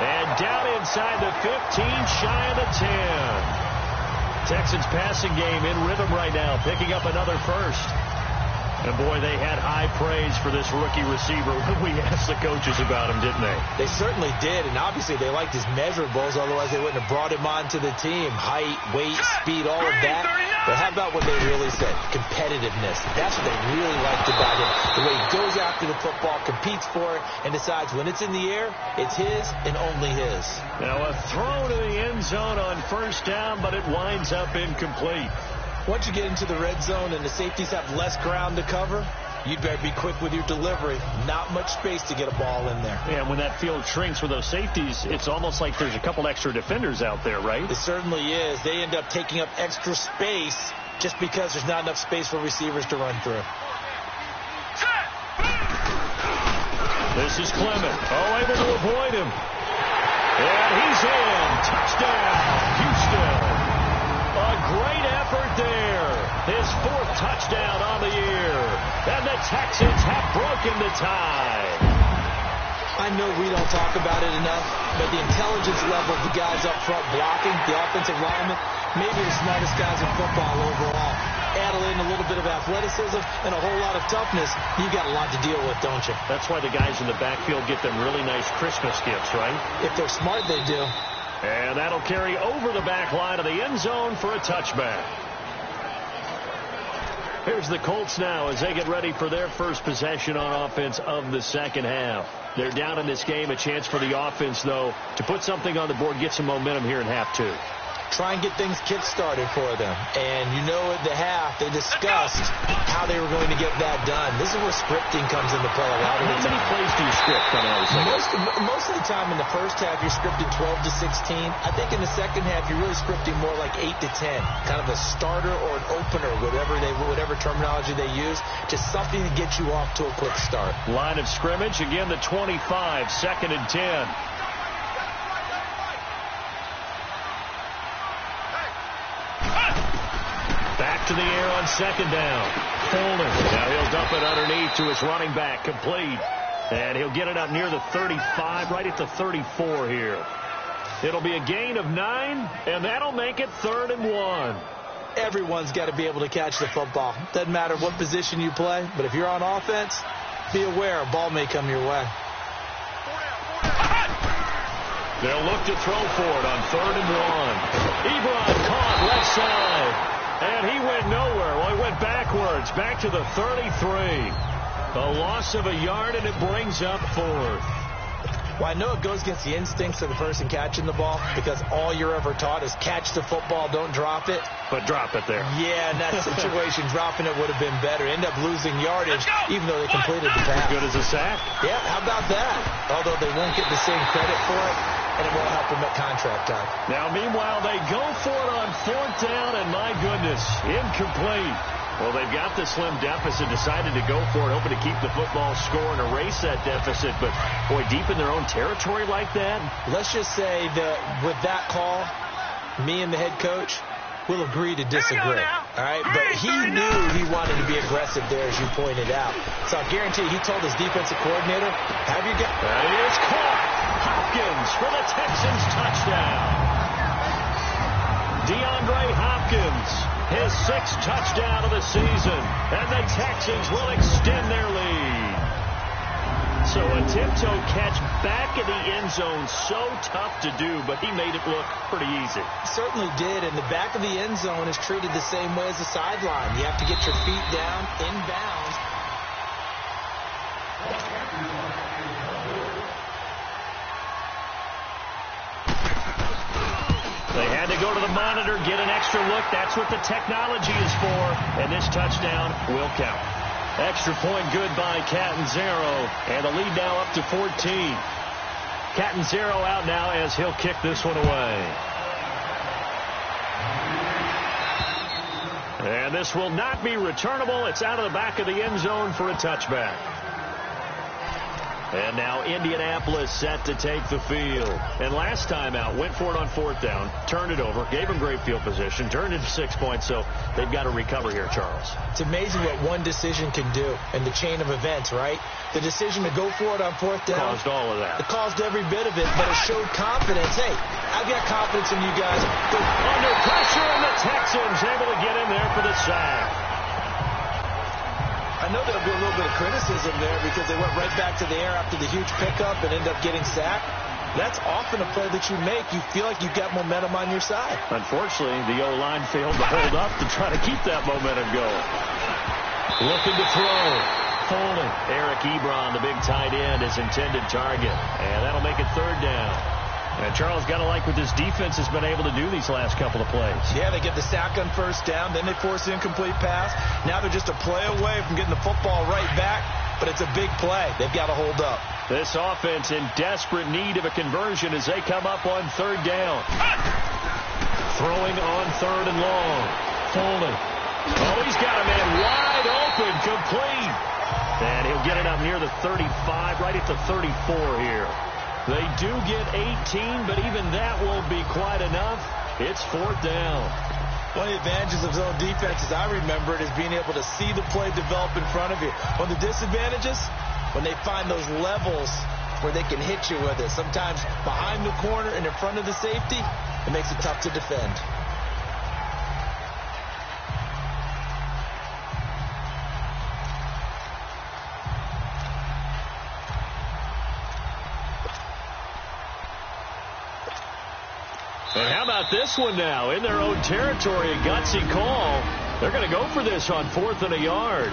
And down inside the 15, shy of the 10. Texans passing game in rhythm right now, picking up another 1st. And, boy, they had high praise for this rookie receiver when we asked the coaches about him, didn't they? They certainly did, and obviously they liked his measurables, otherwise they wouldn't have brought him onto the team. Height, weight, speed, all of that. But how about what they really said? Competitiveness. That's what they really liked about him. The way he goes after the football, competes for it, and decides when it's in the air, it's his and only his. Now a throw to the end zone on 1st down, but it winds up incomplete. Once you get into the red zone and the safeties have less ground to cover, you'd better be quick with your delivery. Not much space to get a ball in there. Yeah, when that field shrinks with those safeties, it's almost like there's a couple extra defenders out there, right? It certainly is. They end up taking up extra space just because there's not enough space for receivers to run through. Set. This is Clement. Oh, able to avoid him. And he's in. Touchdown, Houston. A great effort there. His 4th touchdown on the year. And the Texans have broken the tie. I know we don't talk about it enough, but the intelligence level of the guys up front blocking, the offensive linemen, maybe the smartest guys in football overall. Add in a little bit of athleticism and a whole lot of toughness, you got a lot to deal with, don't you? That's why the guys in the backfield get them really nice Christmas gifts, right? If they're smart, they do. And that'll carry over the back line of the end zone for a touchback. Here's the Colts now as they get ready for their first possession on offense of the second half. They're down in this game. A chance for the offense, though, to put something on the board, get some momentum here in half 2. Try and get things kick-started for them. And you know at the half, they discussed how they were going to get that done. This is where scripting comes into play a lot of the time. How many plays do you script on those? Most of the time in the first half, you're scripting 12 to 16. I think in the second half, you're really scripting more like 8 to 10. Kind of a starter or an opener, whatever terminology they use. Just something to get you off to a quick start. Line of scrimmage, again, the 25, 2nd and 10. Back to the air on 2nd down. Fuller. Now he'll dump it underneath to his running back. Complete. And he'll get it up near the 35, right at the 34 here. It'll be a gain of 9, and that'll make it 3rd and 1. Everyone's got to be able to catch the football. Doesn't matter what position you play, but if you're on offense, be aware a ball may come your way. They'll look to throw for it on 3rd and 1. Ebron caught left side. And he went nowhere. Well, he went backwards, back to the 33. A loss of a yard, and it brings up 4th. Well, I know it goes against the instincts of the person catching the ball because all you're ever taught is catch the football, don't drop it. But drop it there. Yeah, in that situation, dropping it would have been better. End up losing yardage, even though they completed the pass. Good as a sack. Yeah, how about that? Although they won't get the same credit for it, and it won't help them at contract time. Now, meanwhile, they go for it on 4th down, and my goodness, incomplete. Well, they've got the slim deficit, decided to go for it, hoping to keep the football score and erase that deficit. But, boy, deep in their own territory like that. Let's just say that with that call, me and the head coach will agree to disagree. All right, but he knew he wanted to be aggressive there, as you pointed out. So I guarantee you, he told his defensive coordinator, have your guy. And he is caught. Hopkins for the Texans touchdown. DeAndre Hopkins, his 6th touchdown of the season, and the Texans will extend their lead. So a tiptoe catch back in the end zone, so tough to do, but he made it look pretty easy. Certainly did, and the back of the end zone is treated the same way as the sideline. You have to get your feet down, inbounds. They had to go to the monitor, get an extra look. That's what the technology is for, and this touchdown will count. Extra point good by Catanzaro, and the lead now up to 14. Catanzaro out now as he'll kick this one away. And this will not be returnable. It's out of the back of the end zone for a touchback. And now Indianapolis set to take the field. And last time out, went for it on 4th down, turned it over, gave them great field position, turned it to 6 points, so they've got to recover here, Charles. It's amazing what one decision can do in the chain of events, right? The decision to go for it on 4th down. Caused all of that. It caused every bit of it, but it showed confidence. Hey, I've got confidence in you guys. They're under pressure, and the Texans able to get in there for the sack. I know there'll be a little bit of criticism there because they went right back to the air after the huge pickup and ended up getting sacked. That's often a play that you make. You feel like you've got momentum on your side. Unfortunately, the O-line failed to hold up to try to keep that momentum going. Looking to throw. Holding. Eric Ebron, the big tight end, his intended target. And that'll make it 3rd down. And Charles, got to like what this defense has been able to do these last couple of plays. Yeah, they get the sack on 1st down, then they force the incomplete pass. Now they're just a play away from getting the football right back, but it's a big play. They've got to hold up. This offense in desperate need of a conversion as they come up on 3rd down. Throwing on 3rd and long. Folding. Oh, he's got a man wide open, complete. And he'll get it up near the 35, right at the 34 here. They do get 18, but even that won't be quite enough. It's 4th down. One of the advantages of zone defense, as I remember it, is being able to see the play develop in front of you. One of the disadvantages, when they find those levels where they can hit you with it. Sometimes behind the corner and in front of the safety, it makes it tough to defend. And how about this one now? In their own territory, a gutsy call. They're going to go for this on 4th and a yard.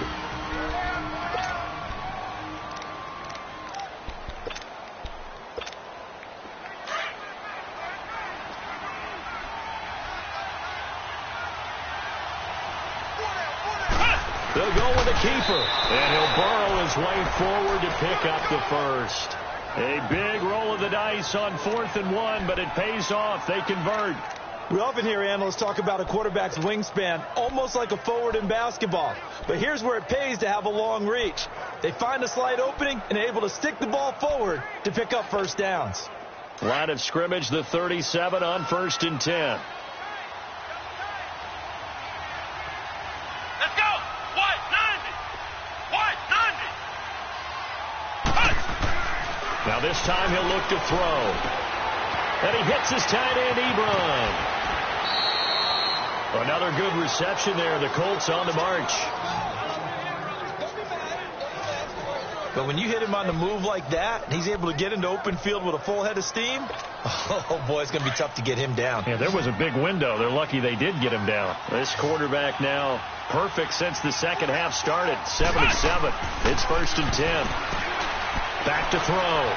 They'll go with a keeper. And he'll burrow his way forward to pick up the first. A big roll of the dice on 4th and 1, but it pays off. They convert. We often hear analysts talk about a quarterback's wingspan, almost like a forward in basketball. But here's where it pays to have a long reach. They find a slight opening and are able to stick the ball forward to pick up first downs. Line of scrimmage, the 37 on 1st and 10. Let's go. White 90. White 90. Now this time he'll look to throw. And he hits his tight end, Ebron. Another good reception there. The Colts on the march. But when you hit him on the move like that, he's able to get into open field with a full head of steam, oh, boy, it's going to be tough to get him down. Yeah, there was a big window. They're lucky they did get him down. This quarterback now perfect since the second half started. 7 of 7. It's 1st and 10. Back to throw.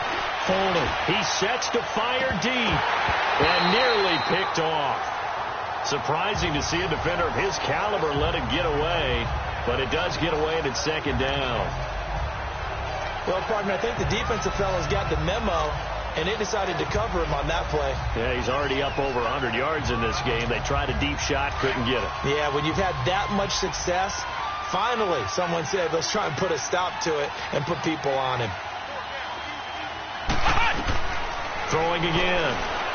Foley. He sets to fire deep and nearly picked off. Surprising to see a defender of his caliber let it get away, but it does get away and it's 2nd down. Well, partner, I think the defensive fellows got the memo, and they decided to cover him on that play. Yeah, he's already up over 100 yards in this game. They tried a deep shot, couldn't get it. Yeah, when you've had that much success, finally someone said, let's try and put a stop to it and put people on him. Throwing again.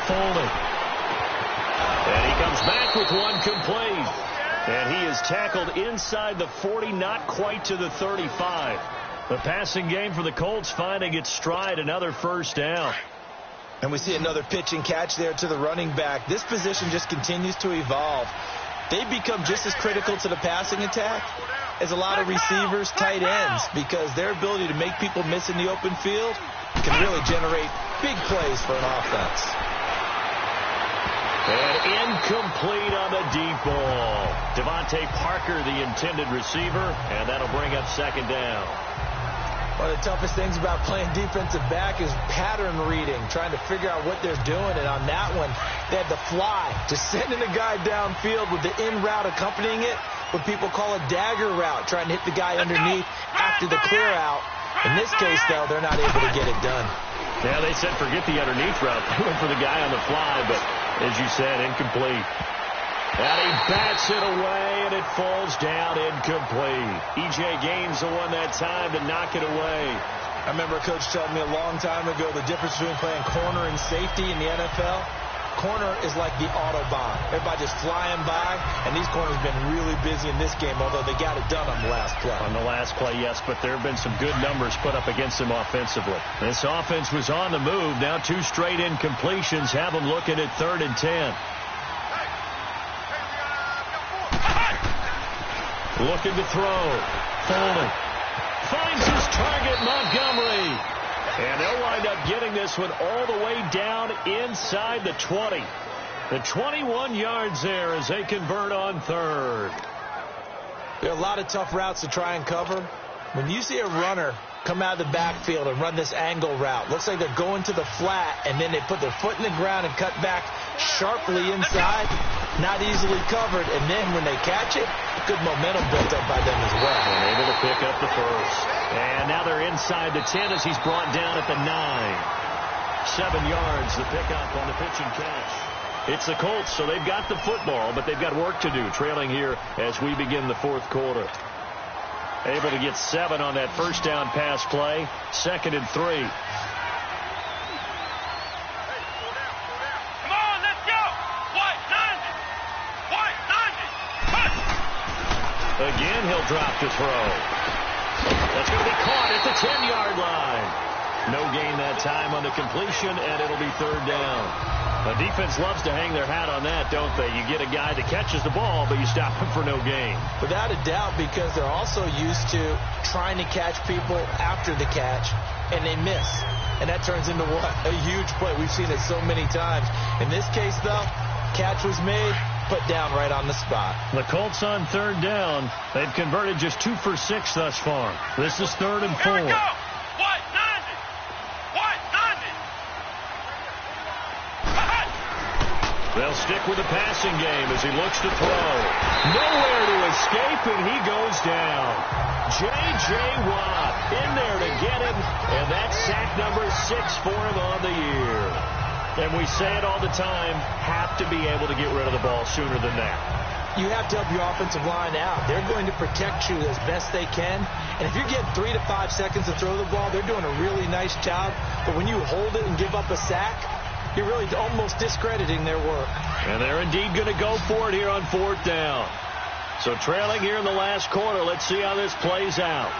Foley. And he comes back with one complete. And he is tackled inside the 40, not quite to the 35. The passing game for the Colts finding its stride, another first down. And we see another pitch and catch there to the running back. This position just continues to evolve. They become just as critical to the passing attack as a lot of receivers, tight ends, because their ability to make people miss in the open field can really generate big plays for an offense. And incomplete on the deep ball. Devontae Parker, the intended receiver, and that'll bring up 2nd down. One of the toughest things about playing defensive back is pattern reading, trying to figure out what they're doing. And on that one, they had the fly, just sending a guy downfield with the in route accompanying it, what people call a dagger route, trying to hit the guy underneath after the clear out. In this case, though, they're not able to get it done. Yeah, they said forget the underneath route. They went for the guy on the fly, but as you said, incomplete. And he bats it away, and it falls down incomplete. E.J. Gaines the one that time to knock it away. I remember a coach telling me a long time ago the difference between playing corner and safety in the NFL. Corner is like the Autobahn. Everybody just flying by, and these corners have been really busy in this game, although they got it done on the last play. On the last play, yes, but there have been some good numbers put up against them offensively. This offense was on the move. Now 2 straight incompletions have them looking at 3rd and 10. Looking to throw. Foley finds his target, Montgomery. And they'll wind up getting this one all the way down inside the 20. The 21 yards there as they convert on 3rd. There are a lot of tough routes to try and cover. When you see a runner come out of the backfield and run this angle route, looks like they're going to the flat, and then they put their foot in the ground and cut back sharply inside, not easily covered. And then when they catch it, good momentum built up by them as well. And able to pick up the first. And now they're inside the 10 as he's brought down at the 9. 7 yards, the pickup on the pitch and catch. It's the Colts, so they've got the football, but they've got work to do, trailing here as we begin the 4th quarter. Able to get 7 on that first down pass play. 2nd and 3. Come on, let's go. White, 90. Again, he'll drop to throw. That's going to be caught at the 10-yard line. No gain that time on the completion, and it'll be 3rd down. The defense loves to hang their hat on that, don't they? You get a guy that catches the ball, but you stop him for no gain. Without a doubt, because they're also used to trying to catch people after the catch, and they miss. And that turns into what? A huge play. We've seen it so many times. In this case, though, catch was made, put down right on the spot. The Colts on 3rd down. They've converted just 2 for 6 thus far. This is 3rd and 4. Here we go. White, 90. White, 90. They'll stick with the passing game as he looks to throw. Nowhere to escape, and he goes down. J.J. Watt in there to get him, and that's sack number 6 for him on the year. And we say it all the time, have to be able to get rid of the ball sooner than that. You have to help your offensive line out. They're going to protect you as best they can. And if you're getting 3 to 5 seconds to throw the ball, they're doing a really nice job. But when you hold it and give up a sack, you're really almost discrediting their work. And they're indeed going to go for it here on 4th down. So trailing here in the last quarter, let's see how this plays out.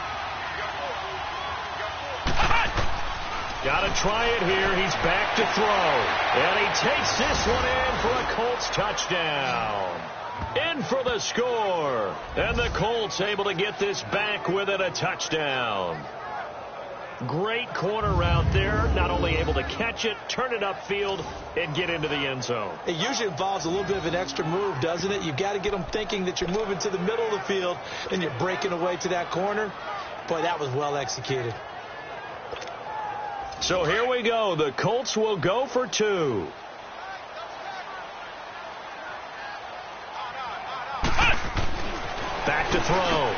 Got to try it here. He's back to throw. And he takes this one in for a Colts touchdown. In for the score. And the Colts able to get this back with it, a touchdown. Great corner route there. Not only able to catch it, turn it upfield, and get into the end zone. It usually involves a little bit of an extra move, doesn't it? You've got to get them thinking that you're moving to the middle of the field and you're breaking away to that corner. Boy, that was well executed. So here we go. The Colts will go for 2. Back to throw.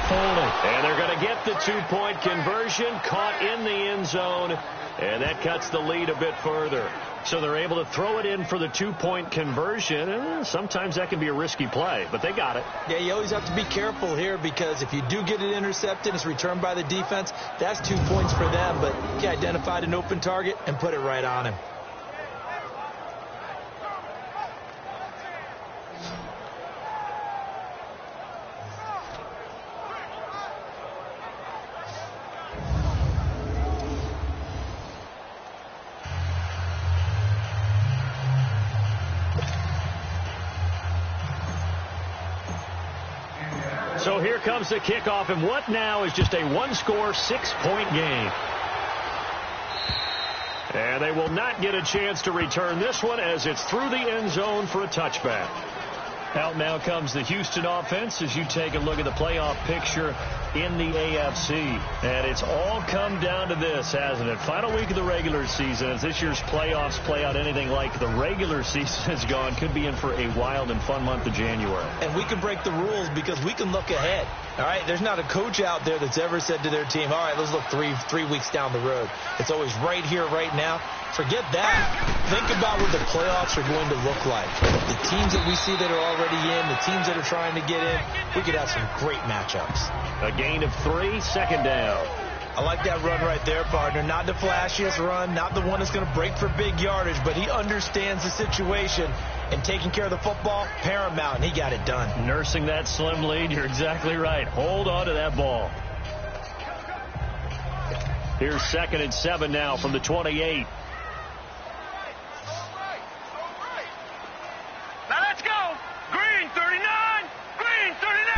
And they're going to get the 2-point conversion, caught in the end zone, and that cuts the lead a bit further. So they're able to throw it in for the 2-point conversion, and sometimes that can be a risky play, but they got it. Yeah, you always have to be careful here because if you do get it intercepted, it's returned by the defense, that's 2 points for them, but he identified an open target and put it right on him. So here comes the kickoff, and what now is just a 1-score, 6-point game. And they will not get a chance to return this one as it's through the end zone for a touchback. Out now comes the Houston offense as you take a look at the playoff picture in the AFC. And it's all come down to this, hasn't it? Final week of the regular season. As this year's playoffs play out anything like the regular season has gone, could be in for a wild and fun month of January. And we can break the rules because we can look ahead. All right, there's not a coach out there that's ever said to their team, all right, let's look three weeks down the road. It's always right here, right now. Forget that. Think about what the playoffs are going to look like. The teams that we see that are already in, the teams that are trying to get in, we could have some great matchups. A gain of 3, 2nd down. I like that run right there, partner. Not the flashiest run, not the one that's going to break for big yardage, but he understands the situation, and taking care of the football, paramount, and he got it done. Nursing that slim lead, you're exactly right. Hold on to that ball. Here's 2nd and 7 now from the 28. Now let's go. Green 39. Green 39.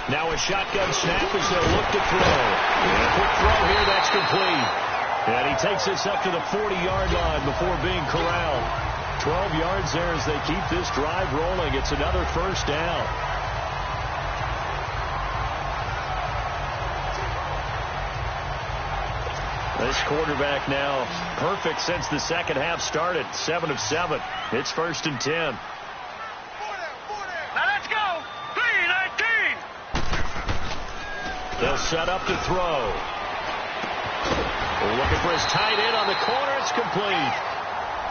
Now a shotgun snap as they'll look to throw. And a quick throw here, that's complete. And he takes this up to the 40-yard line before being corralled. 12 yards there as they keep this drive rolling. It's another first down. This quarterback now perfect since the second half started. 7 of 7. It's 1st and 10. Now let's go. 3-19. They'll set up to throw. Looking for his tight end on the corner. It's complete.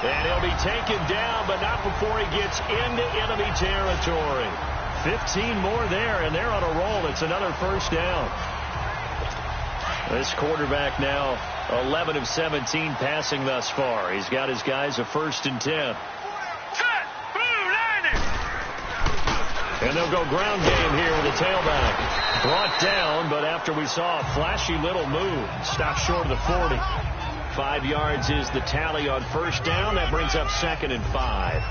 And he'll be taken down, but not before he gets into enemy territory. 15 more there, and they're on a roll. It's another first down. This quarterback now 11 of 17 passing thus far. He's got his guys a 1st and 10. And they'll go ground game here with a tailback. Brought down, but after we saw a flashy little move, stopped short of the 40. 5 yards is the tally on first down. That brings up 2nd and 5.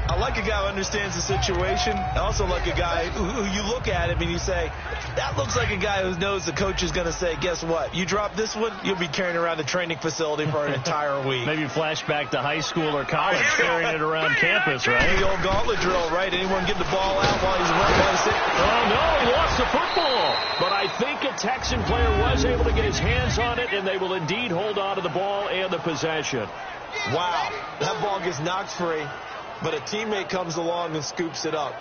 I like a guy who understands the situation. I also like a guy who you look at him and you say, that looks like a guy who knows the coach is going to say, guess what? You drop this one, you'll be carrying around the training facility for an entire week. Maybe flashback to high school or college, carrying it around campus, right? The old gauntlet drill, right? Anyone get the ball out while he's running, while he's sitting? Oh, no, he lost the football. But I think a Texan player was able to get his hands on it, and they will indeed hold on to the ball and the possession. Wow, that ball gets knocked free. But a teammate comes along and scoops it up.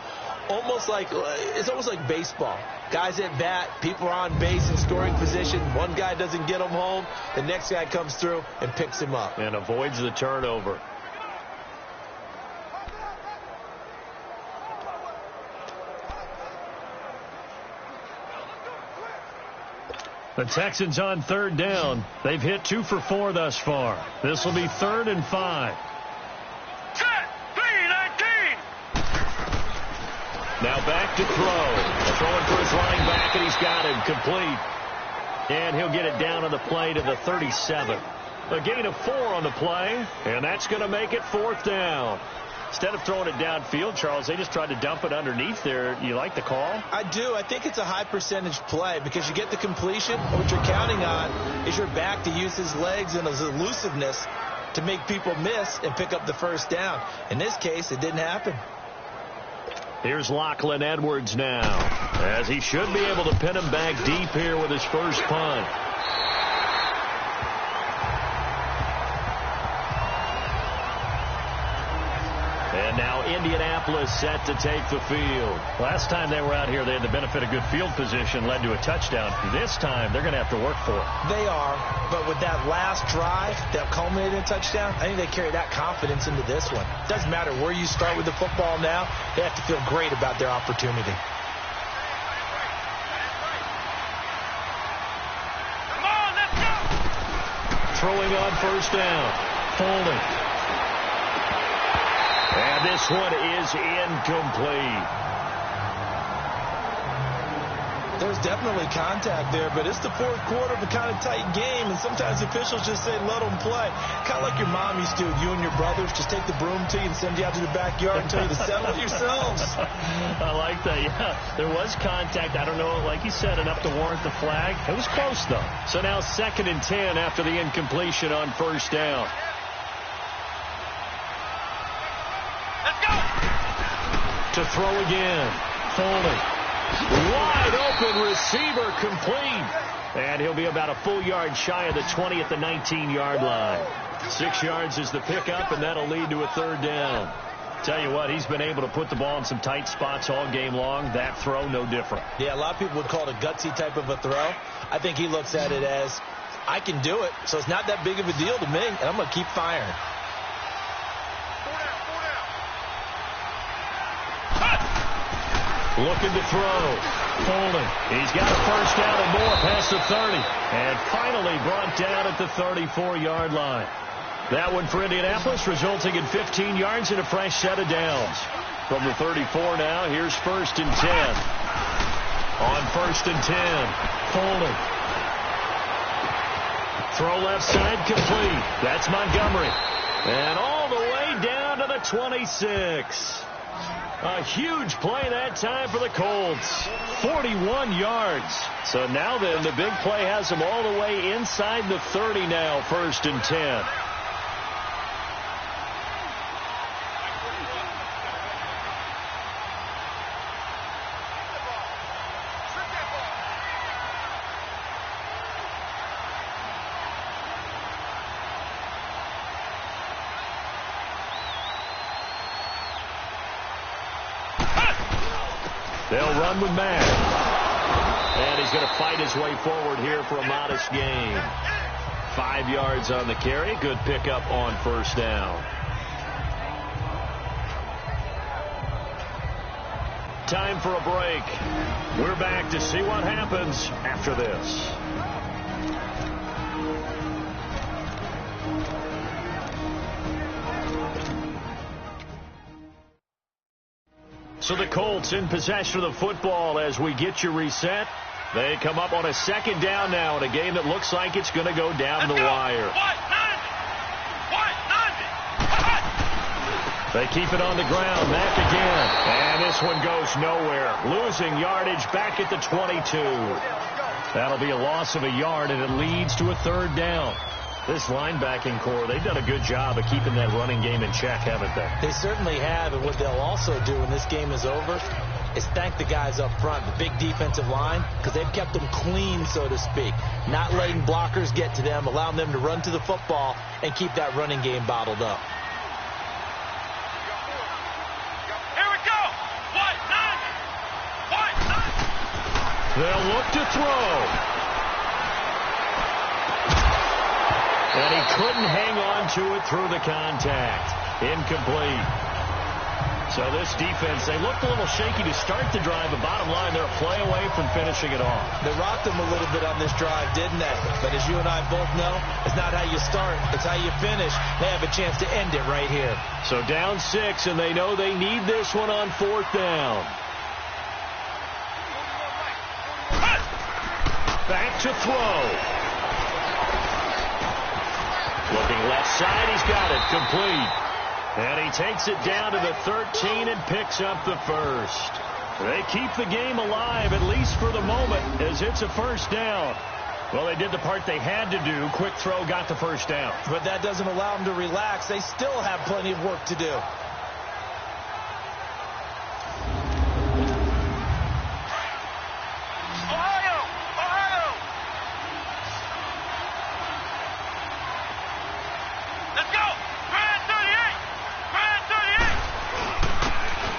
It's almost like baseball. Guys at bat, people are on base in scoring position. One guy doesn't get him home. The next guy comes through and picks him up. And avoids the turnover. The Texans on 3rd down. They've hit 2 for 4 thus far. This will be 3rd and 5. Now back to throw. Throwing for his running back, and he's got him complete. And he'll get it down on the play to the 37. A gain of 4 on the play, and that's going to make it 4th down. Instead of throwing it downfield, Charles, they just tried to dump it underneath there. You like the call? I do. I think it's a high percentage play because you get the completion. What you're counting on is your back to use his legs and his elusiveness to make people miss and pick up the first down. In this case, it didn't happen. Here's Lachlan Edwards now, as he should be able to pin him back deep here with his first punt. And now Indianapolis set to take the field. Last time they were out here, they had the benefit of good field position, led to a touchdown. This time, they're going to have to work for it. They are, but with that last drive that culminated in a touchdown, I think they carry that confidence into this one. Doesn't matter where you start with the football now, they have to feel great about their opportunity. Come on, let's go! Throwing on first down. Folding. And this one is incomplete. There's definitely contact there, but it's the 4th quarter of a kind of tight game, and sometimes officials just say, let them play. Kind of like your mom used to, you and your brothers, just take the broom to you and send you out to the backyard and tell you to settle it yourselves. I like that, yeah. There was contact. I don't know, like you said, enough to warrant the flag. It was close, though. So now 2nd and 10 after the incompletion on first down. To throw again. Foley. Wide open receiver complete. And he'll be about a full yard shy of the 20 at the 19-yard line. 6 yards is the pickup, and that'll lead to a 3rd down. Tell you what, he's been able to put the ball in some tight spots all game long. That throw, no different. Yeah, a lot of people would call it a gutsy type of a throw. I think he looks at it as, I can do it, so it's not that big of a deal to me, and I'm going to keep firing. Looking to throw. Folding. He's got a first down and more past the 30. And finally brought down at the 34-yard line. That one for Indianapolis, resulting in 15 yards and a fresh set of downs. From the 34 now, here's 1st and 10. On 1st and 10. Folding. Throw left side complete. That's Montgomery. And all the way down to the 26. A huge play that time for the Colts. 41 yards. So now then, the big play has them all the way inside the 30 now, 1st and 10. They'll run with Mack. And he's going to fight his way forward here for a modest gain. 5 yards on the carry. Good pickup on first down. time for a break. We're back to see what happens after this. So the Colts in possession of the football as we get you reset. They come up on a second down now in a game that looks like it's going to go down the wire. They keep it on the ground. Mack again. And this one goes nowhere. Losing yardage back at the 22. That'll be a loss of a yard, and it leads to a third down. This linebacking core, they've done a good job of keeping that running game in check, haven't they? They certainly have, and what they'll also do when this game is over is thank the guys up front, the big defensive line, because they've kept them clean, so to speak. Not letting blockers get to them, allowing them to run to the football and keep that running game bottled up. They'll look to throw. And he couldn't hang on to it through the contact. Incomplete. So this defense, they looked a little shaky to start the drive, but bottom line, they're a play away from finishing it off. They rocked them a little bit on this drive, didn't they? But as you and I both know, it's not how you start, it's how you finish. They have a chance to end it right here. So down 6, and they know they need this one on 4th down. Back to throw. Looking left side, he's got it. Complete. And he takes it down to the 13 and picks up the first. They keep the game alive, at least for the moment, as it's a first down. Well, they did the part they had to do. Quick throw got the first down. But that doesn't allow them to relax. They still have plenty of work to do.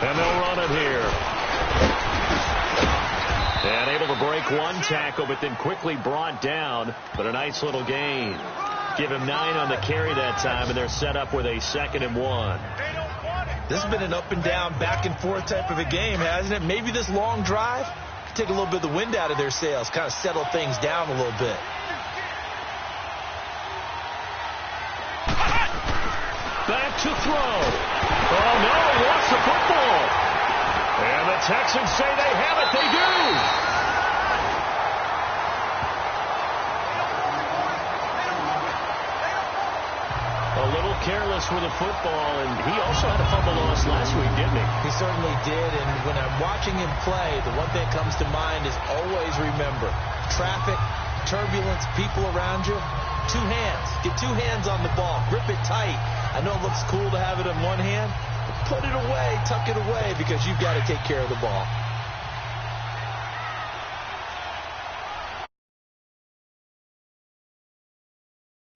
And they'll run it here. And able to break one tackle, but then quickly brought down. But a nice little gain. Give him 9 on the carry that time, and they're set up with a 2nd and 1. This has been an up and down, back and forth type of a game, hasn't it? Maybe this long drive could take a little bit of the wind out of their sails, kind of settle things down a little bit. Back to throw. Oh, no, he wants the football. And the Texans say they have it. They do. A little careless with the football, and he also had a fumble loss last week, didn't he? He certainly did, and when I'm watching him play, the one thing that comes to mind is always remember, traffic, turbulence, people around you, 2 hands. Get 2 hands on the ball. Grip it tight. I know it looks cool to have it in one hand, but put it away, tuck it away, because you've got to take care of the ball.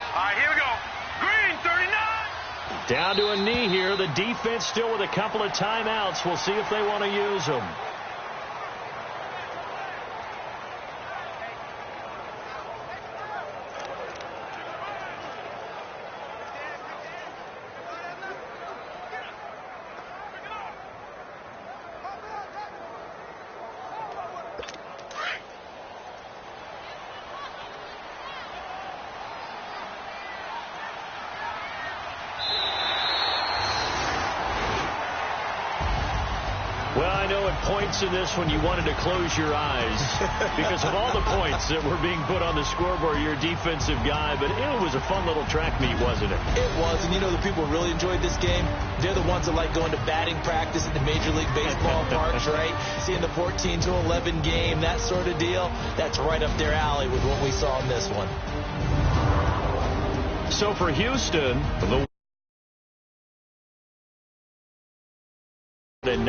All right, here we go. Green, 39. Down to a knee here. The defense still with a couple of timeouts. We'll see if they want to use them. Well, I know at points in this one you wanted to close your eyes because of all the points that were being put on the scoreboard. You're a defensive guy, but it was a fun little track meet, wasn't it? It was, and you know the people who really enjoyed this game? They're the ones that like going to batting practice at the Major League Baseball parks, right? Seeing the 14-11 game, that sort of deal. That's right up their alley with what we saw in this one. So for Houston, the 9,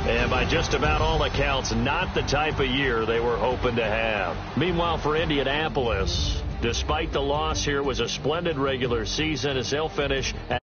and by just about all accounts, not the type of year they were hoping to have. Meanwhile, for Indianapolis, despite the loss here, it was a splendid regular season as they'll finish at